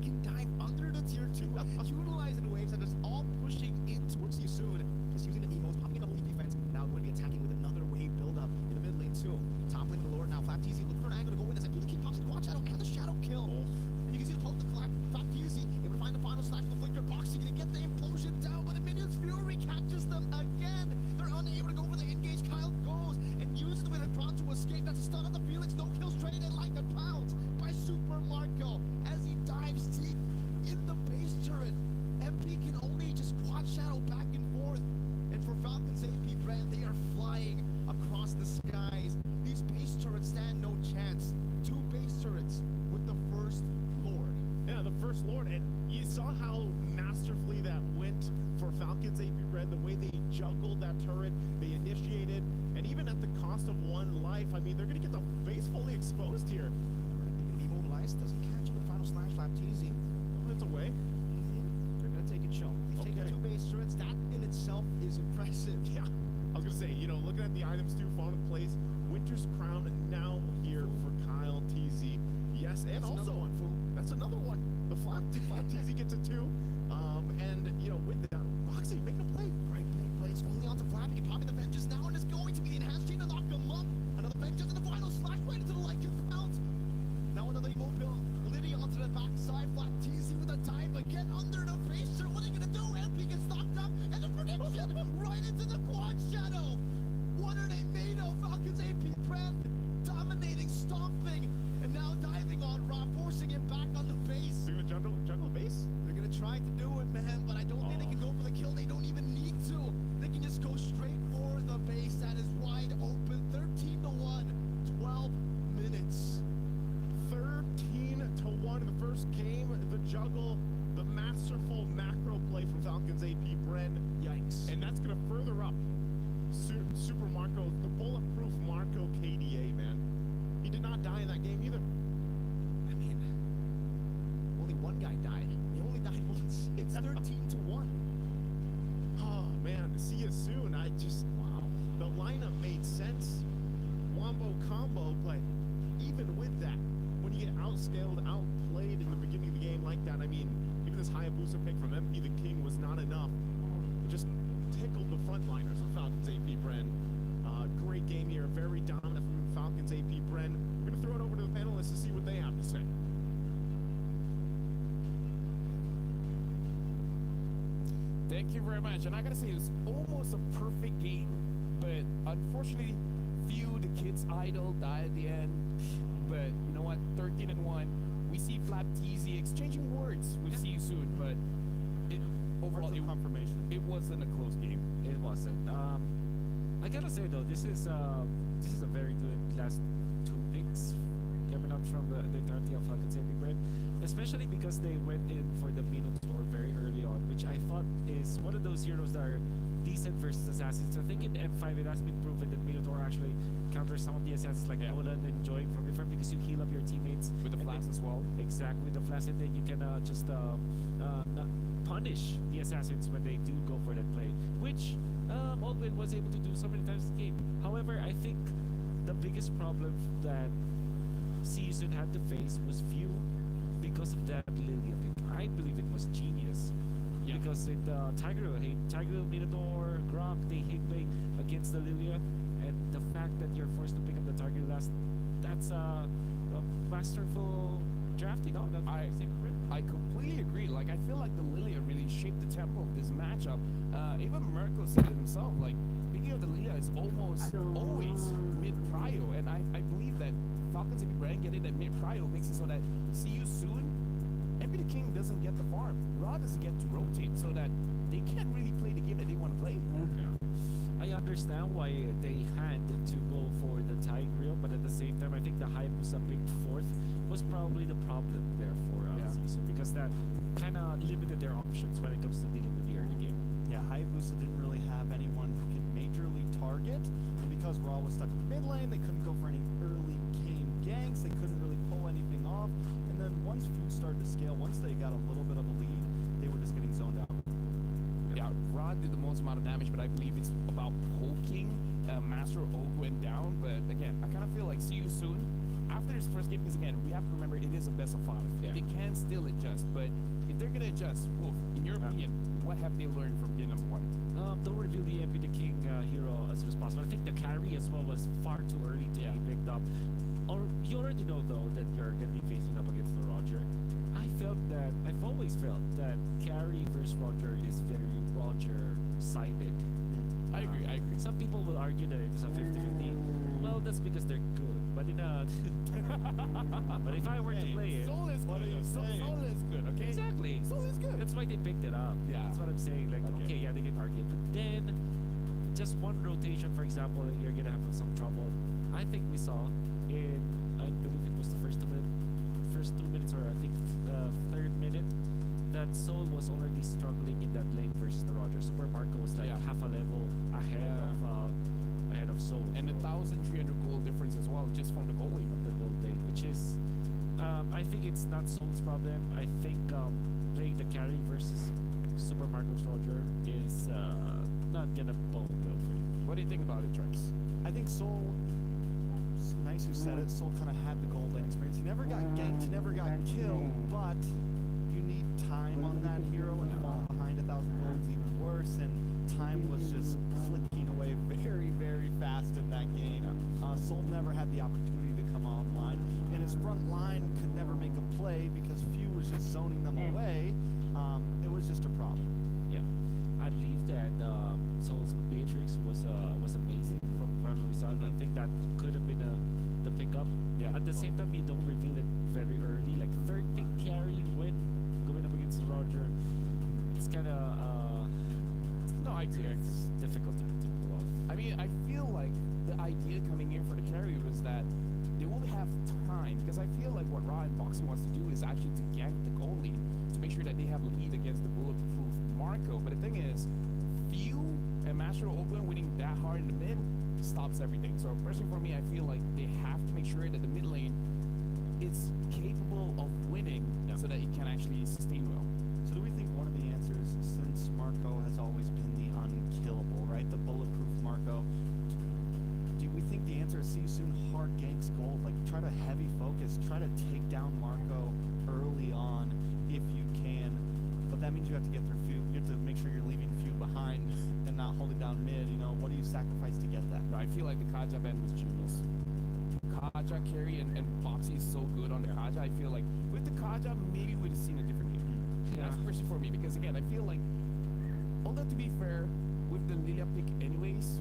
can dive under the tier 2, utilizing waves, and just all pushing in towards you soon. Just using the emos, popping in a holy defense. Now going to be attacking with another wave build-up in the mid lane too. Top lane the Lord now. Flap TZ looking for an angle to go in as I do the keep pops the quad shadow and the shadow kill. And you can see the pull of the Flap TZ able to find the final slash for the flicker. Boxy gonna get the implosion down, but the Minions Fury catches them again. They're unable to go for the engage. Kyle goes and uses the way they're trying to escape. That's a stun on the Felix. No kills traded like a pound by Super Marco as he dives deep in the base turret. MP can only just quad shadow back and forth. And for Falcons AP Brand, they are flying across the skies. These base turrets stand no chance. 2 base turrets with the first Lord. Yeah, the first Lord, and you saw how masterfully that went for Falcons AP Brand, the way they juggled that turret, they initiated, and even at the cost of 1 life, I mean, they're going to get the base fully exposed here. Be mobilized, doesn't catch him with the final slash. Flap TZ. Oh, it's away. They're gonna take it chill. They've taken Okay. 2 base turrets. That in itself is impressive. Yeah, I was going to say, looking at the items too, falling in place, Winter's Crown now here for Kyle TZ. Yes, and That's also, another one, fool. that's another one. The Flap TZ gets a 2, and, with that, Boxy making a play. Right play. It's only on to Flap. He can pop in the vengeance now, and it's going to be the enhanced chain to knock him up. Another vengeance in the final slash right into the Lycan mount. Now another immobile. Liddy onto the backside. Flap TZ with a dive again under the base. What are they gonna do? MP gets knocked up, and the prediction right into the quad shadow. What are they made of? Falcons AP Brand dominating, stomping, and now diving on Rob, forcing him back on the base. They're going to juggle the base? They're gonna try to do it, man, but I don't think they can go for the kill. They don't even need to. They can just go straight for the base that is wide open. 13-1, 12 minutes. 13-1 in the first game. The juggle, the masterful macro play from Falcons AP Bren. Yikes. And that's going to further up Super Marco, the bulletproof Marco KDA, man. He did not die in that game either. I mean, only one guy died. He only died once. It's 13-1. Oh, man. See you soon. Wow. The lineup made sense. Wombo combo, but even with that, when you get outscaled, outplayed in the beginning of the game like that, I mean, even this Hayabusa pick from MP the King was not enough. It just tickled the frontliners of Falcons AP Bren. Great game here, very dominant from Falcons AP Bren. We're going to throw it over to the panelists to see what they have to say. Thank you very much. And I gotta say, it was almost a perfect game, but unfortunately, few the kids idle died at the end. But you know what? 13-1. We see Flap TZ exchanging words. We'll see you soon. But overall, confirmation. It wasn't a close game. It wasn't. I gotta say though, this is a very good last 2 picks coming up from the entirety of Falcons AP Brand, especially because they went in for the Minotaur very early on, which I thought is one of those heroes that are decent versus assassins. I think in M5 it has been proven that Minotaur actually counters some of the assassins like Nolan and Joy from before, because you heal up your teammates With the flash as well. Exactly, with the flash, and then you can just punish the assassins when they do go for that play, which Oldwin was able to do so many times this game. However, I think the biggest problem that Season had to face was Few because of that Lilia pick. I believe it was genius. Yeah. Because it Tiger Minotaur, Grok, they hit big against the Lilia, and the fact that you're forced to pick up the target last, that's a masterful drafting. Oh, that's I completely agree. Like, I feel like the Lilia really shaped the tempo of this matchup. Even Mirko said it himself. Like, picking up the Lilia is almost always mid-prio, and I believe that Falcons and Brand getting that mid-prio makes it so that see you soon. MP the King doesn't get the farm. Raw doesn't get to rotate, so that they can't really play the game that they want to play. I understand why they had to go for the Tigreal, but at the same time, I think the Hayabusa picked fourth was probably the problem there for Season, because that kind of limited their options when it comes to dealing with the early game. Yeah, Hayabusa didn't really have anyone who could majorly target, and because Raw was stuck in the mid lane, they couldn't go for any early game ganks, they couldn't really pull anything off, and then once Food started to scale, once they got a little bit of a lead, they were just getting zoned out. Yeah, Rod did the most amount of damage, but I believe it's about poking Master Oak went down. But again, I kind of feel like see you soon. After this first game, because again, we have to remember it is a best of 5. Yeah. They can still adjust, but if they're going to adjust, Wolf, in your opinion, what have they learned from game number 1? Don't reveal the MP the King hero as soon as possible. I think the carry as well was far too early to be picked up. Or you already know though that you're going to be facing up against the Roger. I've always felt that carry versus Roger is very Roger-sided. I agree. Some people will argue that it's a 50-50. Well, that's because they're good. But but if I were to play it, Soul is good. Soul is good, okay? exactly. Soul is good. That's why they picked it up. Yeah. That's what I'm saying. Like, okay, yeah, they can argue, but then just one rotation, for example, you're gonna have some trouble. I think we saw in, I believe it was the first 2 minutes, or I think third minute, that Soul was already struggling in that lane versus the Roger. Super Marco was like half a level ahead of Soul. And the 1,300 gold difference as well, just from the goal lane. The gold lane, which is, I think it's not Soul's problem. I think playing the carry versus Super Marco's Roger is not gonna bode well for you. What do you think about it, Trex? I think Soul, nice who said it, Soul kind of had the gold lane experience. He never got ganked, he never got killed, but you need time on that hero, and falling behind 1,000 gold is even worse, and time was just flicking away very, very fast in that game. Soul never had the opportunity to come online, and his front line could never make a play because Few was just zoning them away. It was just a problem. Yeah, I believe that Soul's Matrix was amazing from what we saw. I think that could have been the pickup. Yeah. At the same time, you don't reveal it very early. Like third pick carry when going up against Roger, it's kind of No, I agree. it's difficult to pull off. I mean, I feel like the idea coming in for the carry was that they will have time, because I feel like what Raw and Boxing wants to do is actually to gank the goal lead to make sure that they have a lead against the bulletproof Marco. But the thing is, Few and Master Oakland winning that hard in the mid stops everything. So personally for me, I feel like they have to make sure that the mid lane is capable of winning so that it can actually sustain well. So do we think one of the answers, since Marco has always been the unkillable, right, the bulletproof Marco, do we think the answer is see you soon hard ganks gold, like try to heavy focus, try to take down Marco early on if you can, but that means you have to get through Few, you have to make sure you're leaving Few behind and not holding down mid, you know, what do you sacrifice to get that? No, I feel like the Kaja band was genius. Kaja carry and Boxy is so good on the Kaja. I feel like with the Kaja, maybe we'd have seen a different game. That's the question for me, because again, I feel like, although to be fair, with the Lilia pick anyways,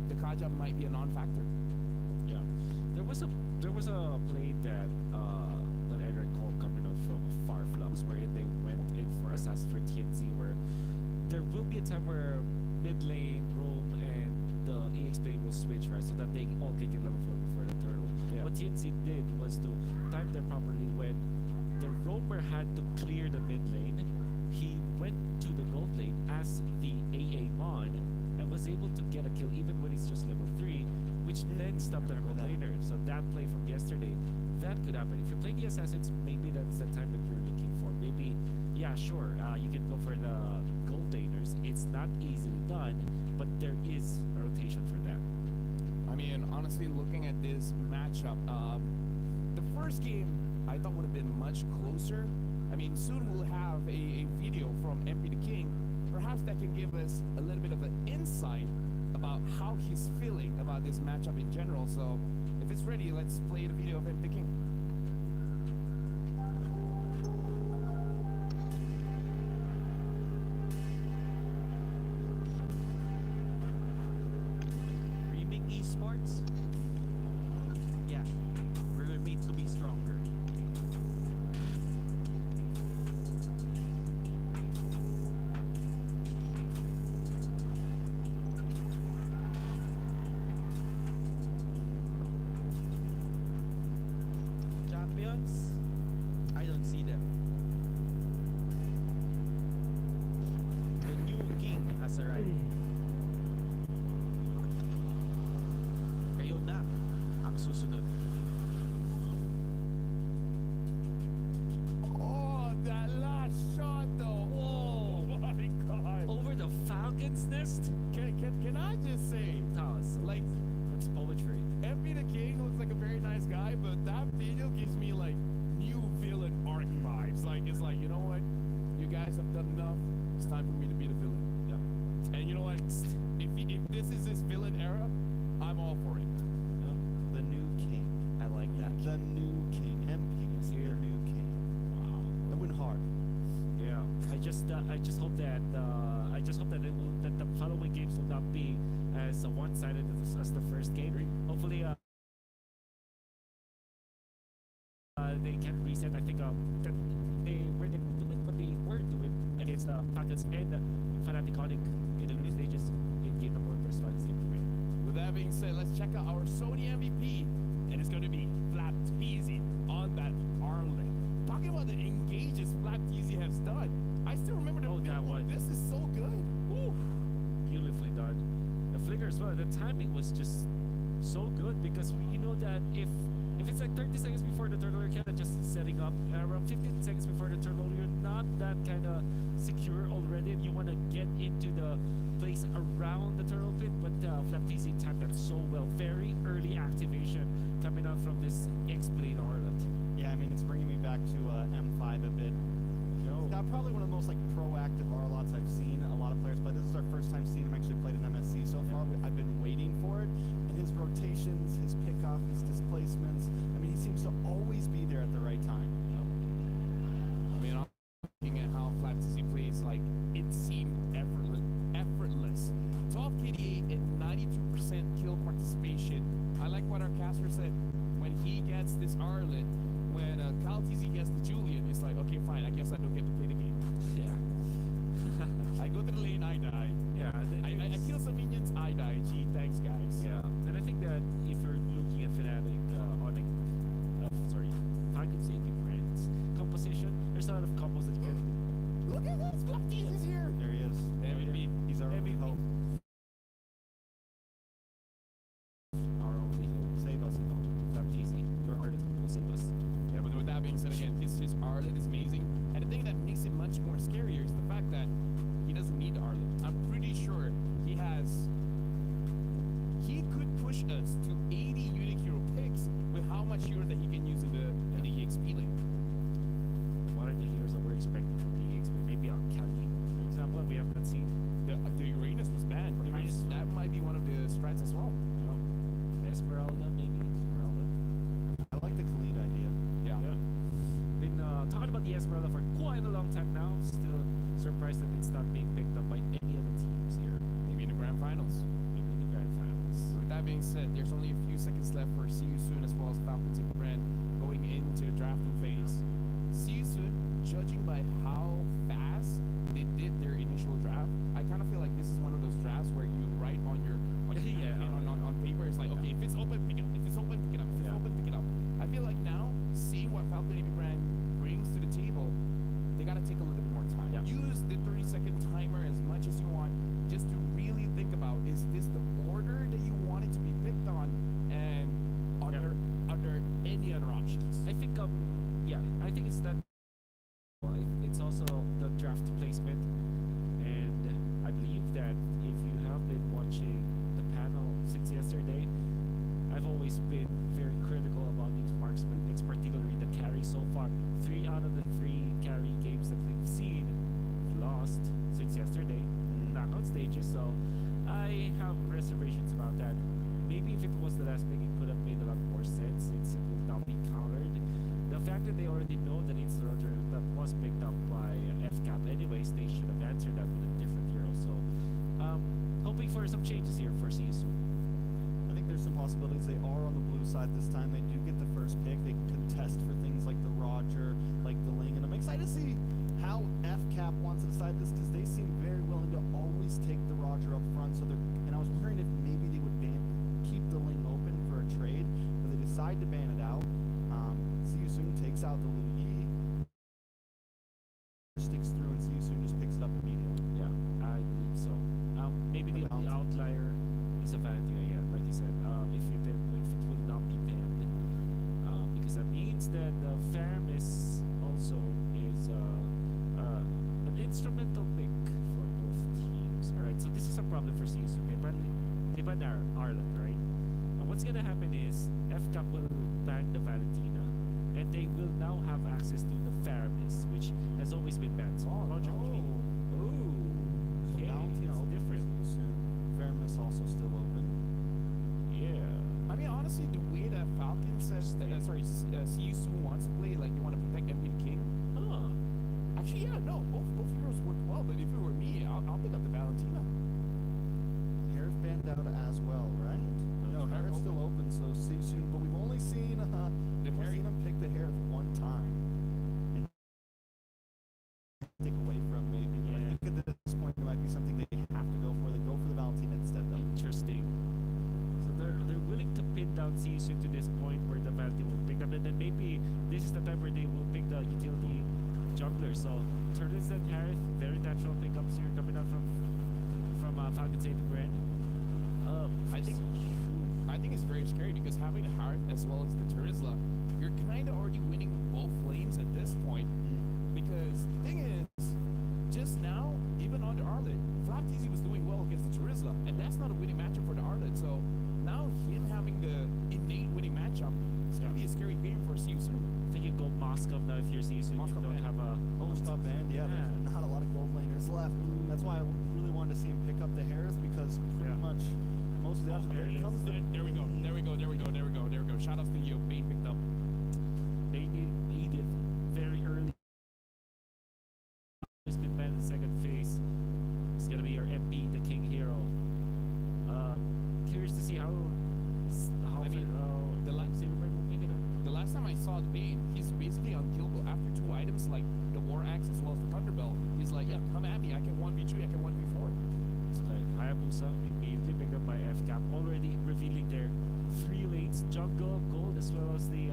the Kaja might be a non-factor. Yeah, there was a play that I recall coming out from Farflux where they went in for Assassin for TNC, where there will be a time where mid lane, Rome, and the EX lane will switch, right, so that they all can get level 4 before the turtle. Yeah. What TNC did was to time them properly. When the roamer had to clear the mid lane, he went to the gold lane as the AA Mon and was able to get a kill even when he's just level 3, which then stopped the gold laner. So that play from yesterday, that could happen. If you're playing the Assassins, maybe that's the time that you're looking for. Maybe, yeah, sure, you can go for the gold laners. It's not easily done, but there is a rotation for that. I mean, honestly, looking at this matchup, the first game I thought would have been much closer. I mean, soon we'll have a video from MP the King. Perhaps that can give us a little bit of an insight about how he's feeling about this matchup in general. So if it's ready, let's play the video of MP the King. Dreaming esports? Yeah, we're made to be stronger. Champions? I don't see them. The new king has arrived. Kayo na ang susunod. Oh, that last shot though. Oh my God. Over the Falcon's Nest? Can I just say, Taos, like, it's poetry. MP the King looks like a very nice guy, but that video gives me like new villain arc vibes. Like, it's like, you know what? You guys have done enough. It's time for me to be the villain. Yeah. And you know what? If this is his villain era, I'm all for it. The new king. I like that. The new king. MP is Here. the new king. Wow. That went hard. Yeah. I just hope that that the following games will not be as one-sided as the first game. Hopefully, they can reset. I think that they were doing what they were doing against the Falcons and Fanaticonic in the new stages in game number 1 versus 5. With that being said, let's check out our Sony MVP, and it's going to be Flap Teasy on that Arlen. Talking about the engages Flap Teasy has done. I still remember the that one. This is so good. Woo. Beautifully done. The flicker as well. The timing was just so good because you know that if it's like 30 seconds before the turtle, you're kind of just setting up. Around 15 seconds before the turtle, you're not that kind of secure already. You want to get into the place around the turtle pit, but Flaptisi timed that so well. Very early activation coming out from this X-Blade Arlet. Yeah, I mean, it's bringing me back to M5 a bit. Probably one of the most like proactive Arlots I've seen a lot of players play. This is our first time seeing him actually played in MSC so far. I've been waiting for it. And his rotations, his pickoff, his displacements. I mean, he seems to always be there at the right time. I mean, I'm looking at how Flap Teasy plays, like, it seemed effortless. 12 KDA and 92% kill participation. I like what our caster said. When he gets this Arlet, when Cal TZ gets the Julian, it's like, okay, fine, I guess I don't get to play the game. Yeah. I go to the lane, I die. Yeah. I kill some minions, I die. Gee, thanks, guys. Yeah. And I think that if you're looking at Fnatic, Falcon's AP brands composition, there's a lot of combos that you can do. Look at this, Flap Teasy's here. There he is. MVP. He's our only hope. Our only hope. Save us. Flaptisi, your heart will save us. Yeah, but with that being said, again, his Arlet is amazing. And the thing that makes it much more scarier is the fact that he doesn't need the Arlet. I'm pretty sure he could push us to 80 unique hero picks with how much hero that he can use in the EXP lane. What are the heroes that we're expecting from the EXP? Maybe on Kali, for example, we have not seen. The Uranus was banned. Perhaps that might be one of the strats as well. Esmeralda, maybe. Esmeralda. I like the Khalid idea. Yeah. Been talking about the Esmeralda for quite a long time now. Still surprised that it's not being picked up by any of the teams here. Maybe in the grand finals. Maybe in the grand finals. With that being said, there's only a few seconds left for See You Soon as well as Falcons and Brand going into the drafting phase. See You Soon, judging by how fast they did their initial draft, I kind of feel like this is one of those drafts where you write on your Yeah. on paper. It's like, okay, if it's open, pick it up. If it's open, pick it up. If it's open, pick it up. I feel like now, seeing what Falcon and Brand brings to the table, they gotta take a little bit more time. Yeah. Use the 30-second timer as much as you want, just to really think about, is this the order that you want it to be picked on, and are there any other options? I think I think it's that. It's also reservations about that. Maybe if it was the last pick, it could have made a lot more sense since it will now be countered. The fact that they already know that it's the rotor that was picked up by FCAP anyways, they should have answered that with a different hero. So, hoping for some changes here for CSU. I think there's some possibilities. They are on the blue side this time. They do get the first pick. They can contest for things like the Roger, like the Ling, and I'm excited to see how FCAP wants to decide this because they seem very willing to always take the Roger up front. So and I was wondering if maybe they would keep the Ling open for a trade, but they decide to ban it out. See you soon takes out the Lu Yi, sticks through, and see you soon just picks it up immediately. Yeah, I believe so. Maybe the outlier is a Valentina, yeah, like you said. If it will not be banned, because that means that the Faramis also is an instrumental pick for both teams. All right, so this is a problem for CSU. They banned Ireland, right? And what's gonna happen is FCAP will ban the Valentina, and they will now have access to the Faramis, which has always been banned. So logically, okay, Valentina it's different. soon. Faramis also still open. Yeah. I mean, honestly, the way that Falcon says, CSU wants to play, like you want to protect Envy the King. Huh. Actually, yeah, no, both heroes work well. But if it were me, I'll pick up the Valentina. Harris banned out as well, right? No, Harris still open, so see you soon. But we've only seen him pick the Harris one time. And take away from maybe. Yeah. I think at this point it might be something they have to go for. They go for the Valentina instead, though. Interesting. So they're willing to pin down CSU to this point where the Valentina will pick up, and then maybe this is the time where they will pick the utility jungler. So Turtles and Harith, very natural pickups here coming out from Falcon Saving Brand. I think it's very scary because having the Heart as well as the Turisla, you're kind of already winning both lanes at this point. Because the thing is, just now, even on the Arlet, Flapteasy was doing well against the Turisla, and that's not a winning matchup for the Arlet. So now him having the innate winning matchup, it's gonna be a scary game for CSU. I think you go Moskov now if you're CSU. You don't have a Stop band, yeah, there's not a lot of gold laners left. That's why I really wanted to see him pick up the Harris because pretty much most of the options. There we go. Shout outs to you. Bane picked up. They need it very early. It's been banned in the second phase. It's gonna be your MP, the King Hero. Curious to see how The last time I saw the Bane, he's basically unkillable after 2 items like the War Axe as well as the Thunderbell. He's like, yeah, come at me. I can 1v3, I can 1v4. it's like Hayabusa immediately picked up by FCAP, already revealing their 3 lanes, jungle, gold, as well as the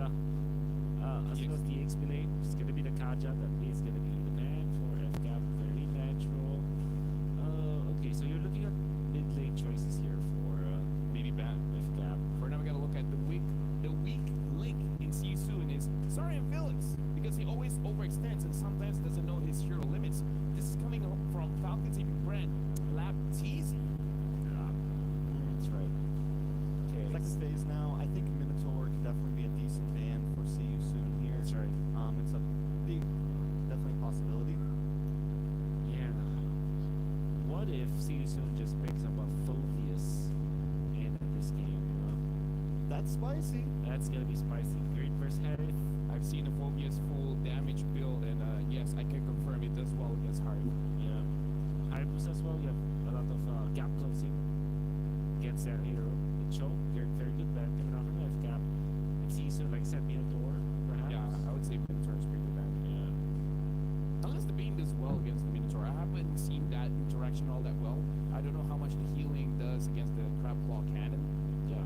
XP lane. It's gonna be the Kaja that is gonna be the man for FCAP. Very natural. Okay, so you're looking at mid lane choices here for Maybe bad. FCAP. For now, we gotta look at the weak link in CSU and is Sarian Felix because he always overextends and sometimes doesn't know his hero limits. This is coming from Falcon Saving Brand, Lab Teasy. That's right. Okay. Second phase now. I think Minotaur could definitely be a decent ban for CU soon here. That's right. It's a big, definitely possibility. Yeah. What if CSU just picks up a Phobius in this game? That's spicy. That's gonna be spicy. Great versus Harith. I've seen a Phobia's full damage build and yes, I can confirm it does well against Hard. Yeah. Hayabusa as well. You have a lot of gap closing against that hero. The Cho, very good ban coming out from FCAP. And CSU, like I said, Minotaur, perhaps. Yeah, I would say Minotaur is pretty good ban. Yeah. Unless the Bane does well against the Minotaur. I haven't seen that interaction all that well. I don't know how much the healing does against the Crab Claw Cannon. Yeah.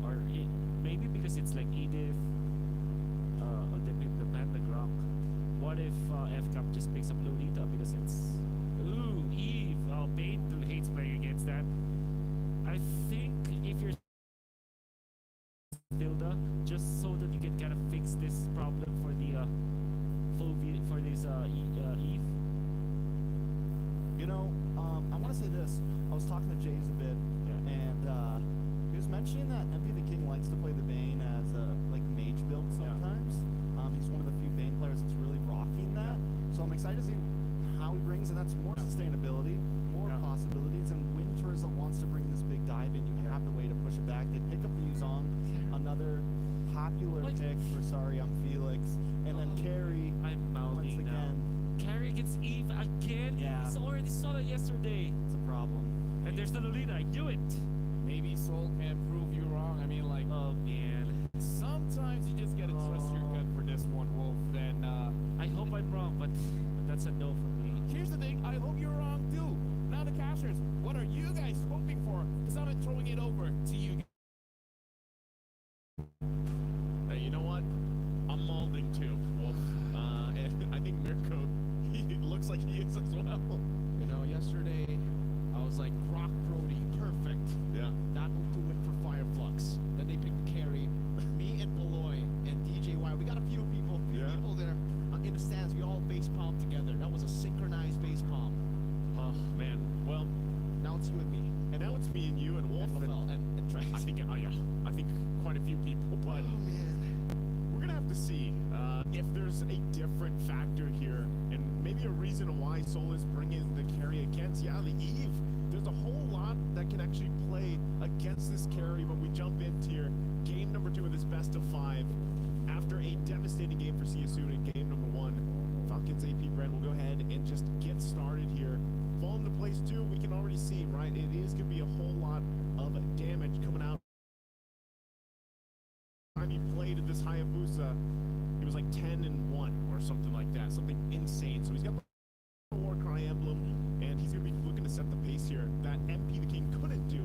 Or maybe because it's like Edith, the Pentagram. What if FCAP just picks up Lolita because it's Eve? Bane hates playing against that. I think if you're Tilda, just so that you can kind of fix this problem for the Eve. You know, I want to say this. I was talking to Jays a bit, and he was mentioning that MP the King likes to play the Bane as a mage build sometimes. He's one of the few Bane players that's really rocking that. So I'm excited to see how he brings, and that's more sustainability, more possibilities, and when Turza wants to bring this big back-to-back. They pick up the Yuzong, another popular pick for Sorry I'm Felix, and then Carry I'm once mounting now. again. Carry against Eve again? Yeah. I already saw that yesterday. It's a problem. And there's the Lolita, I knew it. Maybe Soul can prove you wrong. I mean, like, Oh man. sometimes you just gotta trust your gut for this one, Wolf. And I hope I'm wrong, but that's a no for me. here's the thing, I hope you're wrong too. Now the cashers, what are you guys hoping for? Because I'm throwing it over to you. Hey, you know what? I'm molding too, Wolf. And I think Mirko, he looks like he is as well. You know, yesterday I was like, Brock Brody, perfect. Yeah. That will do it for Fireflux. Then they picked Carry, me and Beloy and DJY. We got a few people there in the stands. We all face palm together. That was a synchronized face palm. Oh man. Well, Now it's you and me. and now it's me and you and Wolf. And Lavelle and Trent. I think, I think quite a few people, but we're gonna have to see if there's a different factor here, and maybe a reason why Soul is bringing the Carry against. Yeah, the Eve. There's a whole lot that can actually play against this Carry when we jump into here. Game number 2 of this best of 5. After a devastating game for CSU in game number 1, Falcons AP Brand will go ahead and just get started here. Fall into place 2, we can already see, right? It is going to be a whole lot of damage coming out. Time he played at this Hayabusa, he was like 10-1 or something like that, something insane. So he's got the Warcry emblem, and he's going to be looking to set the pace here that MP the King couldn't do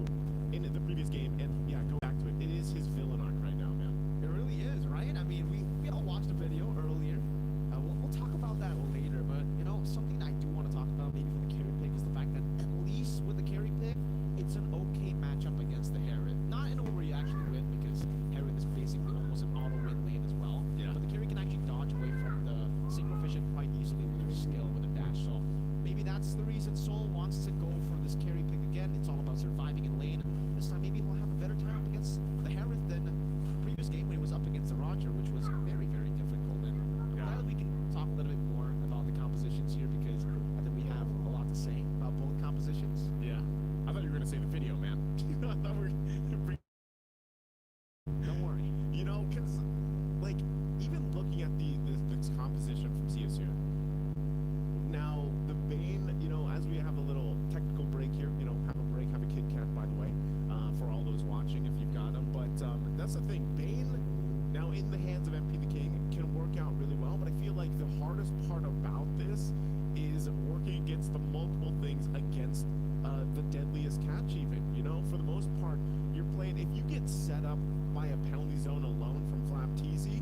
in the previous game. And yeah, go back to it. It is his villain arc right now, man. It really is, right? I mean, we all watched the video earlier. We'll talk about that later, but you know, something I do want to talk about maybe for the Carry pick is the fact that at least with the Carry pick, it's an okay matchup against the Herod. Not in a way where you actually win, because Herod is basically almost an auto win lane as well. Yeah. But the Carry can actually dodge away from the synchro vision quite easily with their skill with a dash. So maybe that's the reason Soul wants to go for this Carry pick again. It's all about surviving in lane. This time maybe he'll have a better time against the Herod than the previous game when he was up against the Roger, which was very, very difficult. And now we can talk a little bit more about the compositions here, because I think we have a lot to say about both compositions. Yeah. I thought you were going to say the video, man. I thought we were Don't worry. You know, because, like, even looking at this composition from CSU, now, the Bane, you know, as we have a little technical break here, you know, have a break, have a Kit Kat, by the way, for all those watching, if you've got them. But that's the thing. Bane, now in the hands of MP the King, can work out really well, but I feel like the hardest part about this is working against the multiple things against the deadliest catch even. You know, for the most part, you're playing, if you get set up by a penalty zone alone from Flap Teasy,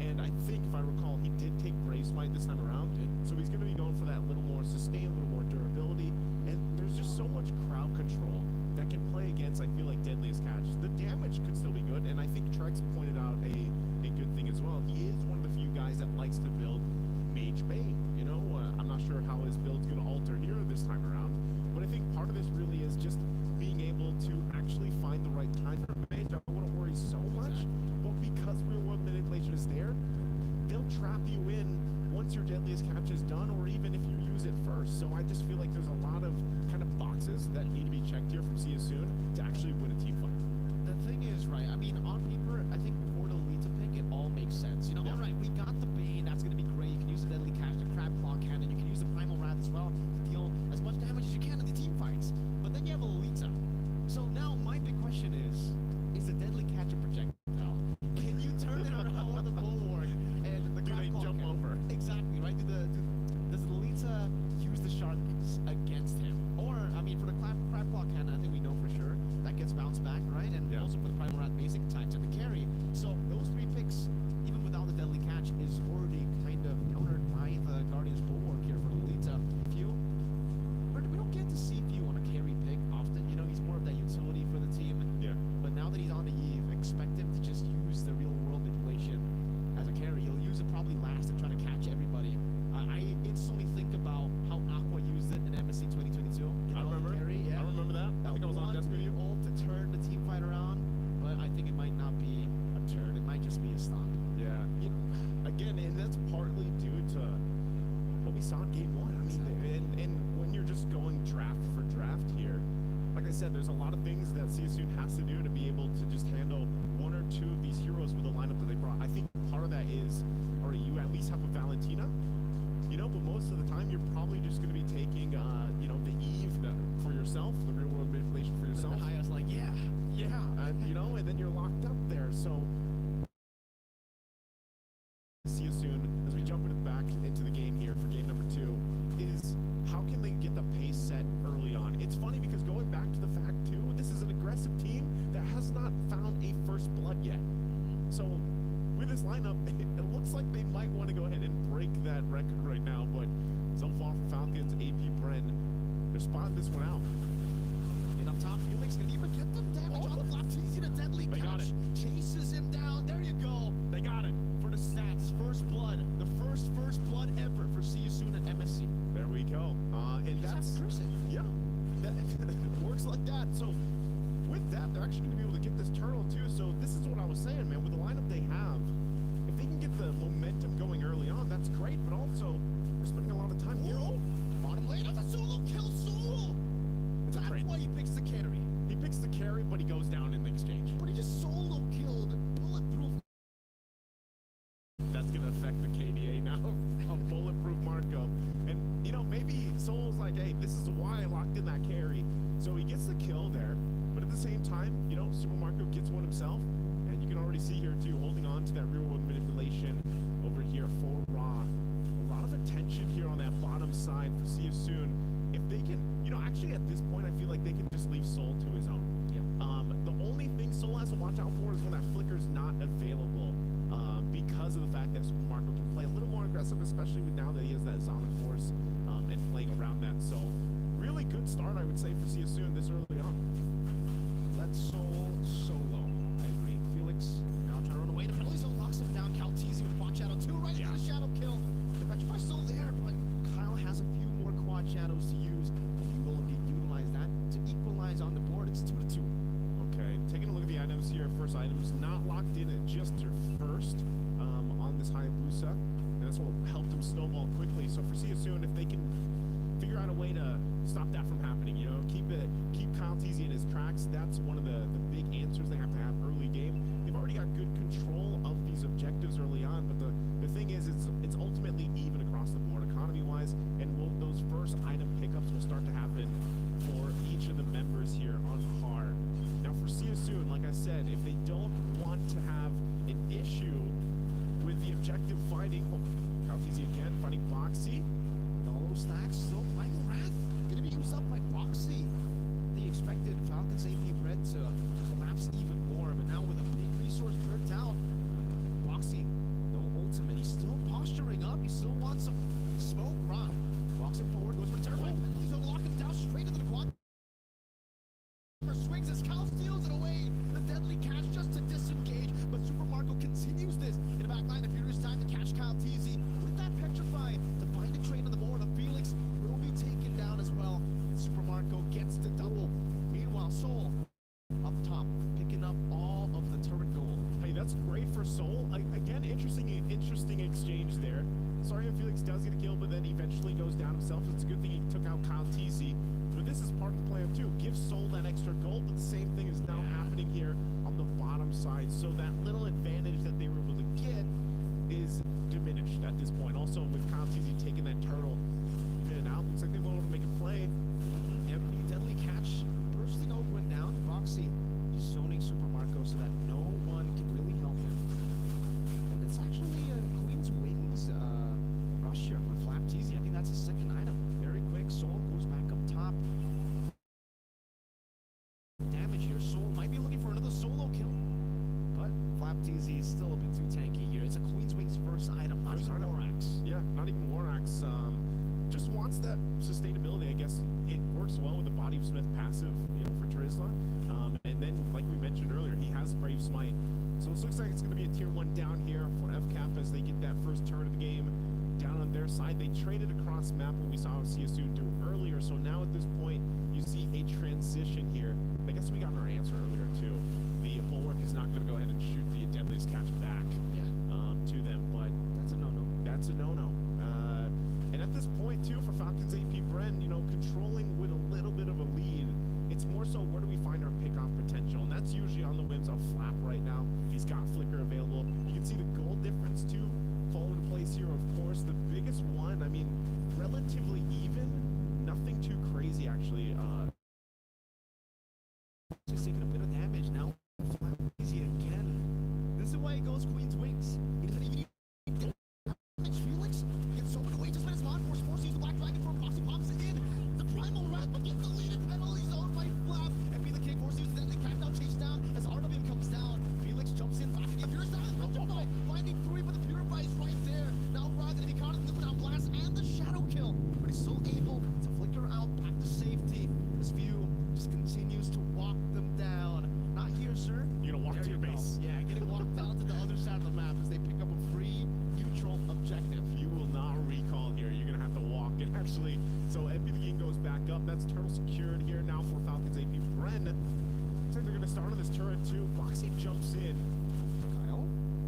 and I think, if I recall, he did take Brave Smite this time around, so he's going to be going for that little more sustain, a little more durability, and there's just so much crowd control that can play against, I feel like, deadliest catch. The damage could still be good, and I think Trex pointed out a good thing as well. He is one of the few guys that likes to build Mage Bane. You know, I'm not sure how his build's going to alter here this time around, but I think part of this really is just being able to actually find the right time for Mage. I don't want to worry so much, but because real world manipulation is there, they'll trap you in once your deadliest catch is done, or even if you use it first. So I just feel like there's a lot of kind of boxes that need to be checked here lot of things that CSU has to do to be able to just handle one or two of these heroes with the lineup that they brought. I think part of that is, or you at least have a Valentina, you know, but most of the time you're probably just going to be taking, you know, the Eve for yourself, the real world manipulation for yourself. I was like, yeah. You know, and then you're locked up there. So see you soon as we jump back into the game here for game number 2 is how can they get the pace set early on? It's funny because going back to the fact too, this is an aggressive team that has not found a first blood yet. So with this lineup, it looks like they might want to go ahead and break that record right now, but so far for Falcons, AP Bren, they're spotting this one out. And up top, Felix can even get them damage on the block. Easy to deadly They got catch. Chases him down. There you go. They got it. For the stats, first blood. The first blood ever for See You Soon at MSC. There we go. And that's yeah, that works like that. So with that, they're actually going to be able to get this turtle too. So this is what I was saying, man. With the lineup they have, if they can get the momentum going early on, that's great. But also, we're spending a lot of time here. Oh, Bottom lane of the solo kill Soul. That's why he picks the carry. He picks the carry, but he goes down in the exchange. But he just solo killed Bulletproof. That's going to affect the KDA now. A bulletproof Marco. And, you know, maybe Soul's like, hey, this is why I locked in that carry. So he gets the kill there. But at the same time, you know, Super Marco gets one himself. And you can already see here, too, holding on to that real-world manipulation over here for Raw. A lot of attention here on that bottom side for See You Soon. If they can, you know, actually at this point, I feel like they can just leave Soul to his own. Yeah. The only thing Soul has to watch out for is when that flicker's not available. Because of the fact that Super Marco can play a little more aggressive, especially with now that he has that Sonic Force and playing around that. So, really good start, I would say, for See You Soon this early on. Let Soul solo. I agree. Felix now trying to run away. The penalty zone locks him down. Calteasy with quad shadow 2 right into the shadow kill. The Petrify still there, but Kyle has a few more quad shadows to use. He will indeed utilize that to equalize on the board. It's 2-2. Okay, taking a look at the items here. First item's not locked in at just her first on this Hayabusa. And that's what helped him snowball quickly. So for See You Soon, if they can figure out a way to stop that from happening, you know, keep Kyle Teasy in his tracks, that's one of the big answers they have to have early game. They've already got good control of these objectives early on, but the thing is, it's ultimately even across the board, economy-wise, and those first item pickups will start to happen for each of the members here on hard. Now for See You Soon, like I said, if they don't want to have an issue with the objective fighting, Calteasy again, fighting Boxy. The low stacks still playing Wrath. Gonna be used up by Boxy. They expected Falcons AP Red to collapse even more, but now with a big resource burnt out, Boxy, no ultimate. He's still posturing up. He still wants some smoke run. Walks him forward, goes for the turret. He's gonna lock him down straight into the quad. Swings as Cal steals it away. The deadly catch just to disengage, but Super Marco continues this in the back line. The Furious time to catch Cal Teasy with that Petrify to find a train on the board. Felix will be taken down as well. And Super Marco gets the double. Meanwhile, Soul up top, picking up all of the turret gold. Hey, that's great for Soul. Again, interesting exchange there. Sorry if Felix does get a kill, but then eventually goes down himself. It's a good thing he took out Kyle Teasy. But this is part of the plan too. Give Soul that extra gold, but the same thing is now happening here on the bottom side. So that little advantage that they were able to get is diminished at this point. Also, with Kyle Teasy taking that turtle in and out, looks like they were able to make a play. Empty deadly catch bursting over and down. Roxy just zoning Super Marco so that no one can really help him. And it's actually a Queen's Wings rush here for Flap Teasy. I think that's his second item. Very quick. Soul goes back up top. Damage here. Soul might be looking for another solo kill. But Flap Teasy is still a bit too tanky here. It's a Queen's Wings first item, not even Lorax. Yeah, not even Lorax. Just wants that sustainability. I guess it works well with the Body of Smith passive, you know, for Trisla. And then, like we mentioned earlier, he has Brave Smite. So it looks like it's going to be a tier 1 down here for FCAP as they get that first turn of the game down on their side. They traded across map what we saw CSU do earlier. So now at this point, you see a transition here. I guess we got our answer earlier too. The Bulwark is not going to go ahead and shoot the Deadliest Catch back to them, but That's a no-no. that's a no-no. And at this point too, for Falcons AP Bren, you know, controlling with a little bit of a lead, it's more so where do we find Boxy's taking a bit of damage now. Easy again. This is why he goes Queen's Wings. He doesn't even need damage. Felix gets so many wages, but his mod force forces the Black Dragon for Boxy pops it in. The Primal Wrath, but gets deleted penalty zone by Flap. And be the king forces then the countdown chase down as RWM comes down. Felix jumps in, back again. Purify, finding 3, but the Purify is right there. Now rather than be caught in the Liquid Blast and the Shadow Kill, but he's still able to flicker out back to safety. This view just continues to walk them down. Not here, sir. You're gonna walk There to your you go. base. Yeah, getting walked out to the other side of the map as they pick up a free neutral objective. You will not recall here. You're gonna have to walk. And actually, so MP the King goes back up. That's turtle secured here now for Falcons AP. Bren, looks like they're gonna start on this turret too. Boxy jumps in. Kyle,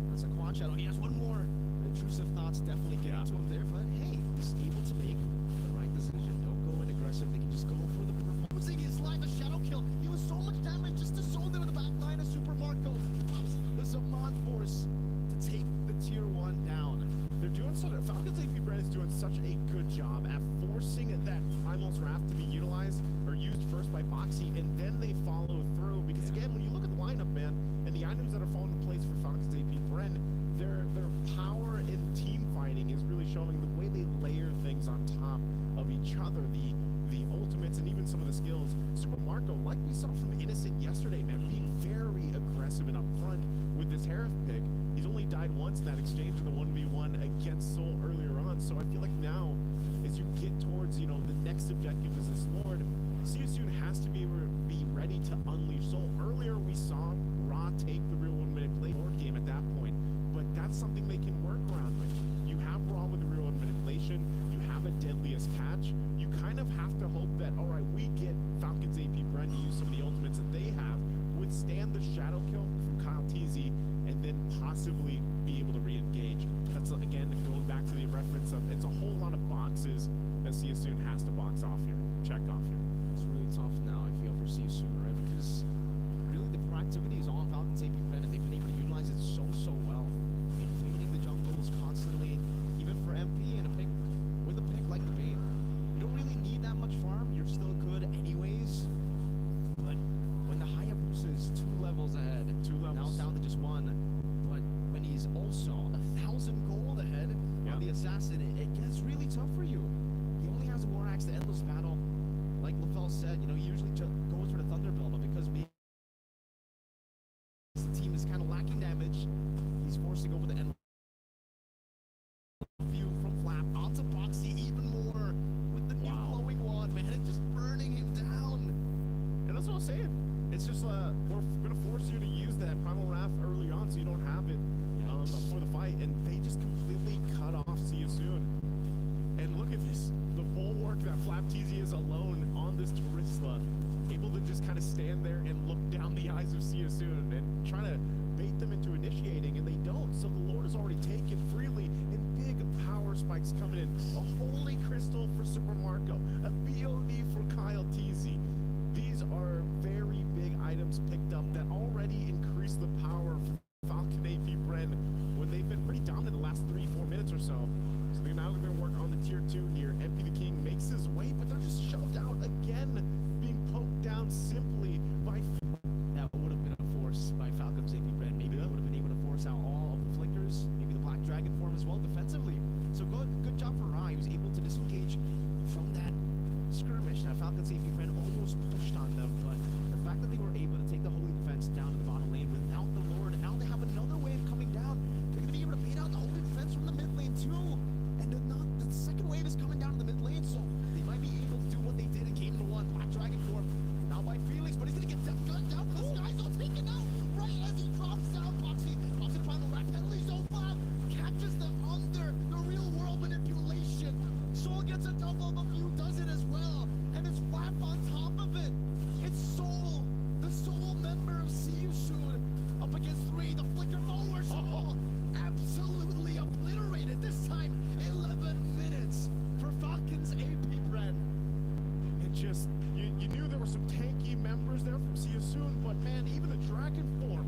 that's a quad shadow. He has one more. Intrusive thoughts definitely get to him there, but hey, he's able to make the right decision. Don't go in aggressive. They can just go for the proposing his life. A shadow kill. He was so much damage just to soul them in the back line of Super Marco. The Zaman force to take the tier 1 down. They're doing so. Falcons AP Brand is doing such a good job at forcing that Primal's Wrath to be utilized or used first by Boxy, and then they follow through. Because again, when you look at the lineup, man, and the items that are falling into place for Falcons AP Bren, their power in team fighting is really showing the way they layer things on top of each other. The ultimates and even some of the skills. Super Marco, like we saw from Innocent yesterday, man, being very aggressive and upfront with this Harif pick. He's only died once in that exchange in the 1v1 against Soul earlier on. So I feel like now, as you get towards, the next objective is this Lord, Seasoon has to be ready to unleash Soul. Earlier we saw Ra take the real 1 minute play board game at that point, but that's something they can work around with. You have Ra with the real 1 manipulation, you have a deadliest catch, you kind of have to hope that, all right, we get Falcons AP Bren to use some of the ultimates that they have, withstand the shadow kill from Kyle TZ, and then possibly be able to re-engage. That's, again, going back to the reference of, it's a whole lot of boxes that Seasoon has to box off here, check off here. It's really tough now, I feel, for Seasoon, right? Because really the proactivity is all on Falcons AP Bren, and they've been able to utilize it so well. Invading the jungles constantly, even for MP and with a pick like the Bane. You don't really need that much farm, you're still good anyways. But when the Hayabusa is 2 levels ahead, now down to just 1, but when he's also 1,000 gold ahead on the assassin, it gets really tough for you. He only has a War Axe to end this battle. Like LaFell said, he usually just goes for the Thunderbolt, but because the team is kind of lacking damage, he's forced to go for the end view from Flap onto Boxy even more with the new glowing wand, man. It's just burning him down. And that's what I was saying. It's just, we're going to force you to use that Primal Wrath early on so you don't have it for the fight. And they just completely cut off Seasoon. And look at this. The bulwark that Flap TZ is alone on this Terisla, able to just kind of stand there and look down the eyes of Seasoon and try to bait them into initiating, and they don't. So the Lord is already taken freely, and big power spikes coming in. A Holy Crystal for Super Marco, a BOD for Kyle TZ. These are very big items picked up that already increase the power for Falcon AP Bren when they've been pretty dominant the last 3-4 minutes or so. So they're now going to work on the tier 2 here. MP the King makes his way, but they're just shoved out again, being poked down simply by... That would have been a force by Falcons AP Bren. Maybe they would have been able to force out all of the flickers, maybe the Black Dragon form as well defensively. So good job for Ra. He was able to disengage from that skirmish. Now Falcons AP Bren almost pushed on them, but the fact that they were able to take the Holy Defense down to the bottom lane without the Lord, and now they have another wave coming down. They're going to be able to bait out the Holy Defense from the mid lane too. And the second wave is coming down to the mid lane, so they might be able to do what they did in Game 1. Black Dragon form now by Felix, but he's going to get gunned down from the sky, so taken out right as he drops down. Boxy the Primal Wrath penalty zone 5, catches them under the real world manipulation. Soul gets a double, but View does it as well, and it's Flap on top of it. It's Soul, the Soul member of Seasoon, up against 3, the flicker forward. Soul absolutely obliterated, this time 11 minutes for Falcons AP Bren. It just, you knew there were some tanky members there from Seasoon, but man, even the Dragon form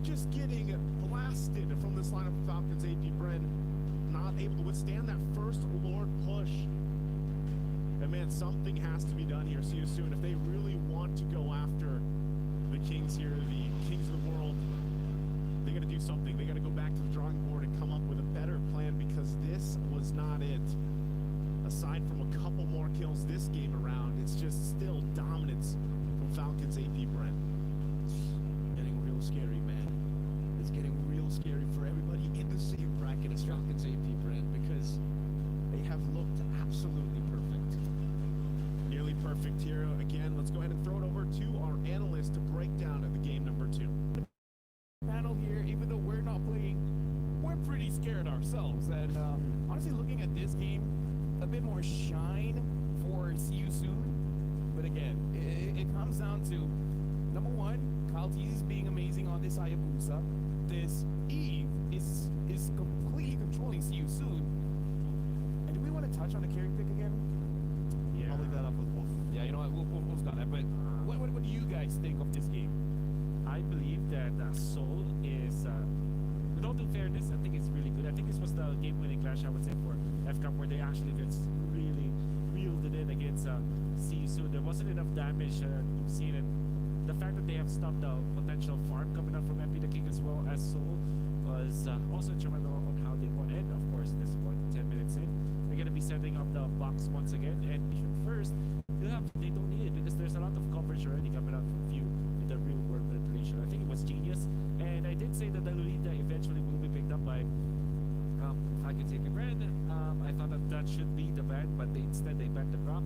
just getting blasted from this lineup of Falcons AP Bren, not able to withstand that first Lord push. And man, something has to be done here, Seasoon, if they really want to go after Kings here, the kings of the world, they got to do something. They got to go back to the drawing board and come up with a better plan because this was not it. Aside from a couple more kills this game around, it's just still dominance from Falcons AP Brent. Getting real scary, man. It's getting real scary for everybody in the same bracket as Falcons AP Brent because they have looked absolutely perfect. Nearly perfect here. Again, let's go ahead and throw it over to our analyst to break down the game number 2. Panel here, even though we're not playing, we're pretty scared ourselves. And honestly, looking at this game, a bit more shine for See You Soon. But again, it comes down to, number one, Kyle Teasy's being amazing on this Hayabusa. This Eve is completely controlling See You Soon. And do we want to touch on the carry pick again? Yeah. I'll leave that up with Wolf. Yeah, you know what, Wolf's got that. But what do you guys think of this game? I believe that Seoul is, with all due fairness, I think it's really good. I think this was the game-winning clash, I would say, for F-Cup, where they actually just really reeled it in against See You Soon. There wasn't enough damage you've seen, and the fact that they have stopped the potential farm coming up from MP the King as well as Seoul was also instrumental on how they won. And of course, this point, 10 minutes in, they're going to be setting up the box once again. And first, they don't need it because there's a lot of coverage already coming out from View in the real world manipulation. I think it was genius. And I did say that the Lolita eventually will be picked up by Falcons AP Brand. I thought that should be the ban, but instead they banned the Rock,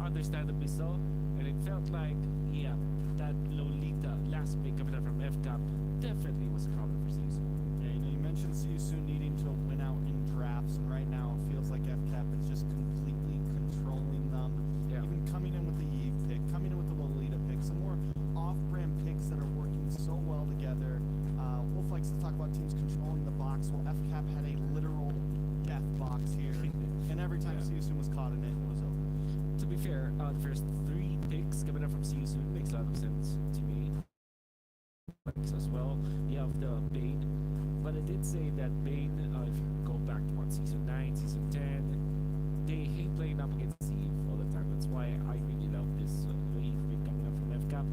understandably so. And it felt like, yeah, that Lolita last pick coming out from FCAP definitely was a problem for See You Soon. Yeah, you mentioned See You Soon needing to win out in drafts, and right now it feels like FCAP is just completely controlling them. Yeah. Even coming in with the Eve pick, coming in with the Lolita pick, some more off-brand picks that are working so well together. Wolf likes to talk about teams controlling the box. Well, FCAP had a literal death box here, and every time See You Soon was caught in it, it was over. To be fair, the first 3 picks coming up from See You Soon makes a lot of sense to me as well. You have the Bane, but I did say that Bane, if you go back to season 9, season 10, they hate playing up against Eve all the time. That's why I really love this Eve pick coming up from FCAP.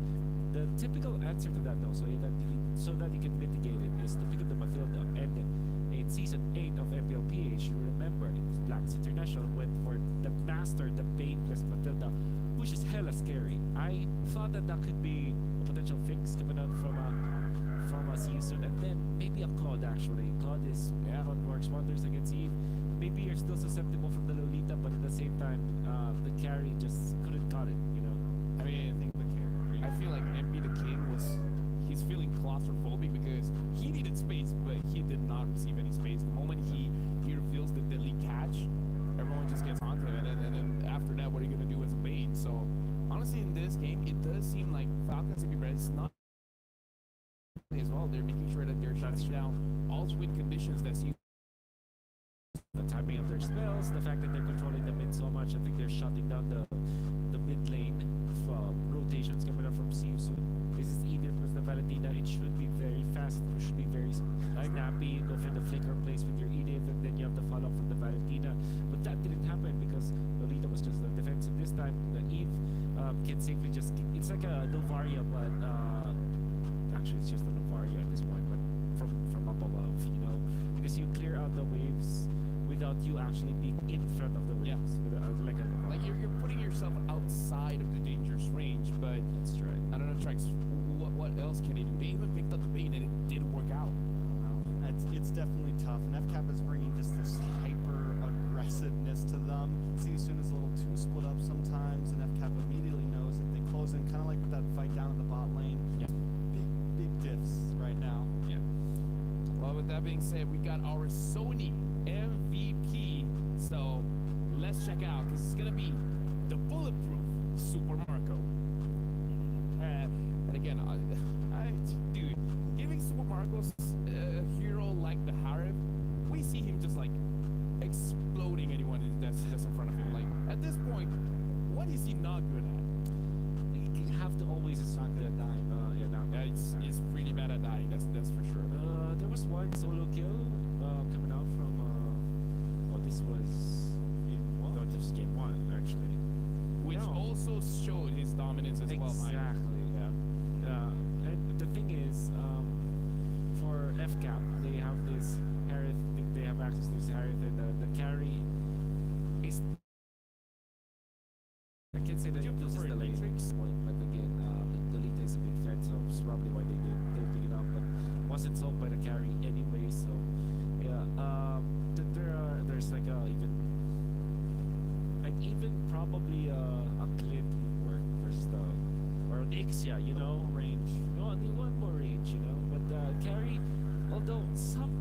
The typical answer to that, though, so that you can mitigate it, is to pick up the Matilda. And in season 8 of MPLPH, you remember it was Blacks International went for the Master, the Baneless Matilda, which is hella scary. I thought that could be a potential fix coming out from a See You Soon, and then maybe a Claude actually. Claude works wonders against Eve. Maybe you're still susceptible from the Lolita, but at the same time, the carry just couldn't cut it, you know. I mean, I feel like MP the King he's feeling claustrophobic because he needed space, but he did not receive any space. The moment he reveals the deadly catch, everyone just gets onto him, and then after that, what are you gonna do as a bait? So honestly, in this game, it does seem like Falcons AP Brand is not as well. They're making sure that they're shutting down all win conditions that see The timing of their spells, the fact that they're controlling the mid so much, I think they're shutting down the mid lane rotations coming up from See You Soon. This is Eden plus the Valentina. It should be very fast. It should be very snappy. Go for the flicker place with your Edith, and then you have the follow up from the Valentina. But that didn't happen because Lolita was just defensive. This time, the Eve can safely just. It's like a Novaria, but actually it's just a Novaria at this point, but from up above, you know, because you clear out the waves without you actually being in front of the waves. Yeah. Like you're putting yourself outside of the dangerous range, but That's right. I don't know, Trax, what else can they do? They even picked up the bait and it didn't work out. It's definitely tough, and FCAP is bringing just this hyper aggressiveness to them. See You Soon is a little too split up sometimes, and FCAP immediately knows if they close in, kind of like with that fight down in the bot lane. Yeah. Big diffs right now. Yeah. Well, with that being said, we got our Sony MVP. So let's check it out, because it's gonna be the bulletproof Super Marco. And again, dude, giving Super Marcos a hero like the Harib, we see him just like exploding anyone that's in front of him. Like at this point, what is he not good at? You have to always not good at dying. He's really bad at dying. That's for sure. There was one solo kill coming out from. This was in one. No, this was game 1 actually. Which also showed his dominance as well. Exactly. Yeah. wasn't sold by the carry anyway. So yeah, there's like even probably a clip would work versus the or an Ixia, you know, range. No, they want more range, you know. But carry, although some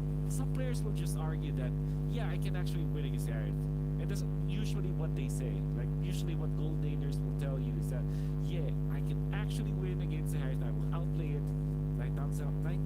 players will just argue that yeah, I can actually win against Aerith. And that's usually what they say. Like usually what gold laners will tell you is that yeah, I can actually win against Aerith. I will outplay it nine times out of 10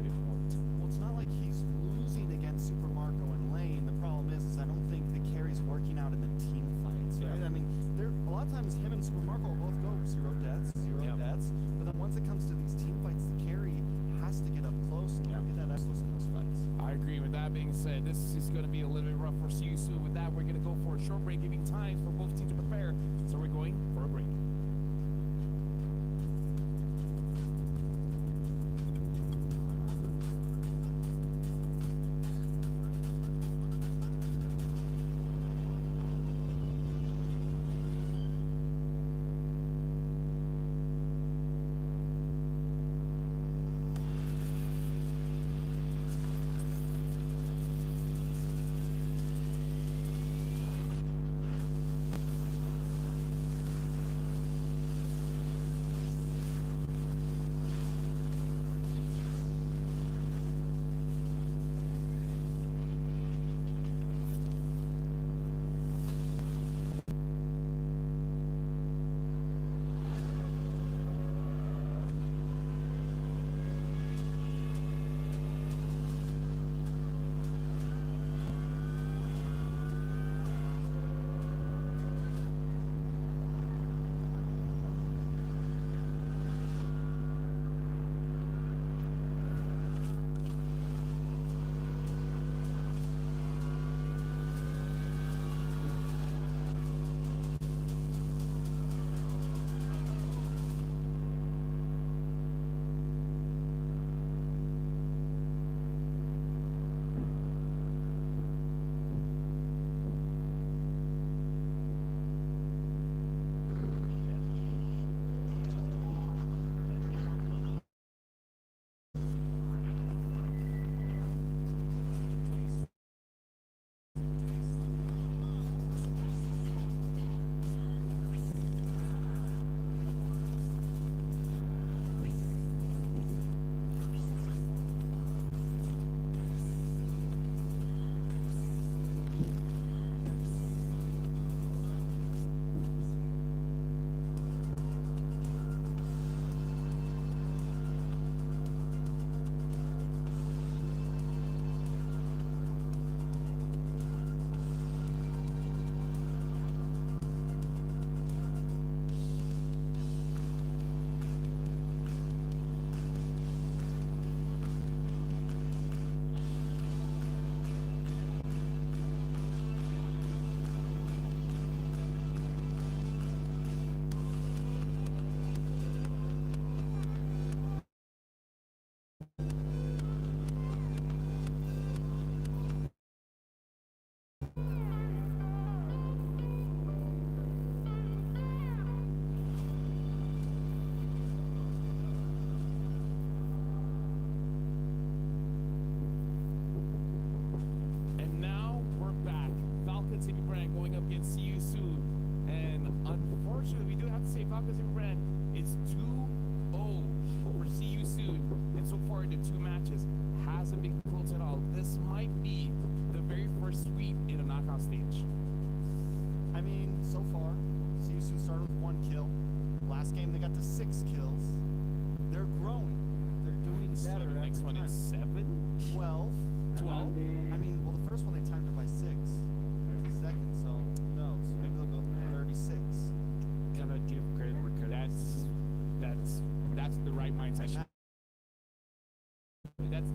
if I want to. Well, it's not like he's losing against Super Marco and Lane. The problem is I don't think the carry's working out in the team fights, right? Yeah. I mean, a lot of times him and Super Marco will both go 0 deaths, 0 deaths. But then once it comes to these team fights, the carry has to get up close and get that excellence in those fights. I agree. With that being said, this is going to be a little bit rough for CU With that, we're going to go for a short break, giving time for both teams to prepare. So we're going for a break.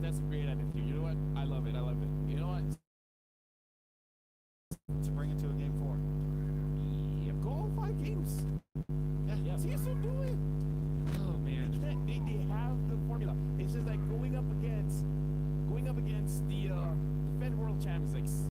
That's a great attitude. You know what? I love it. I love it. You know what? To bring it to a game 4. Yep, go 5 games. Yeah,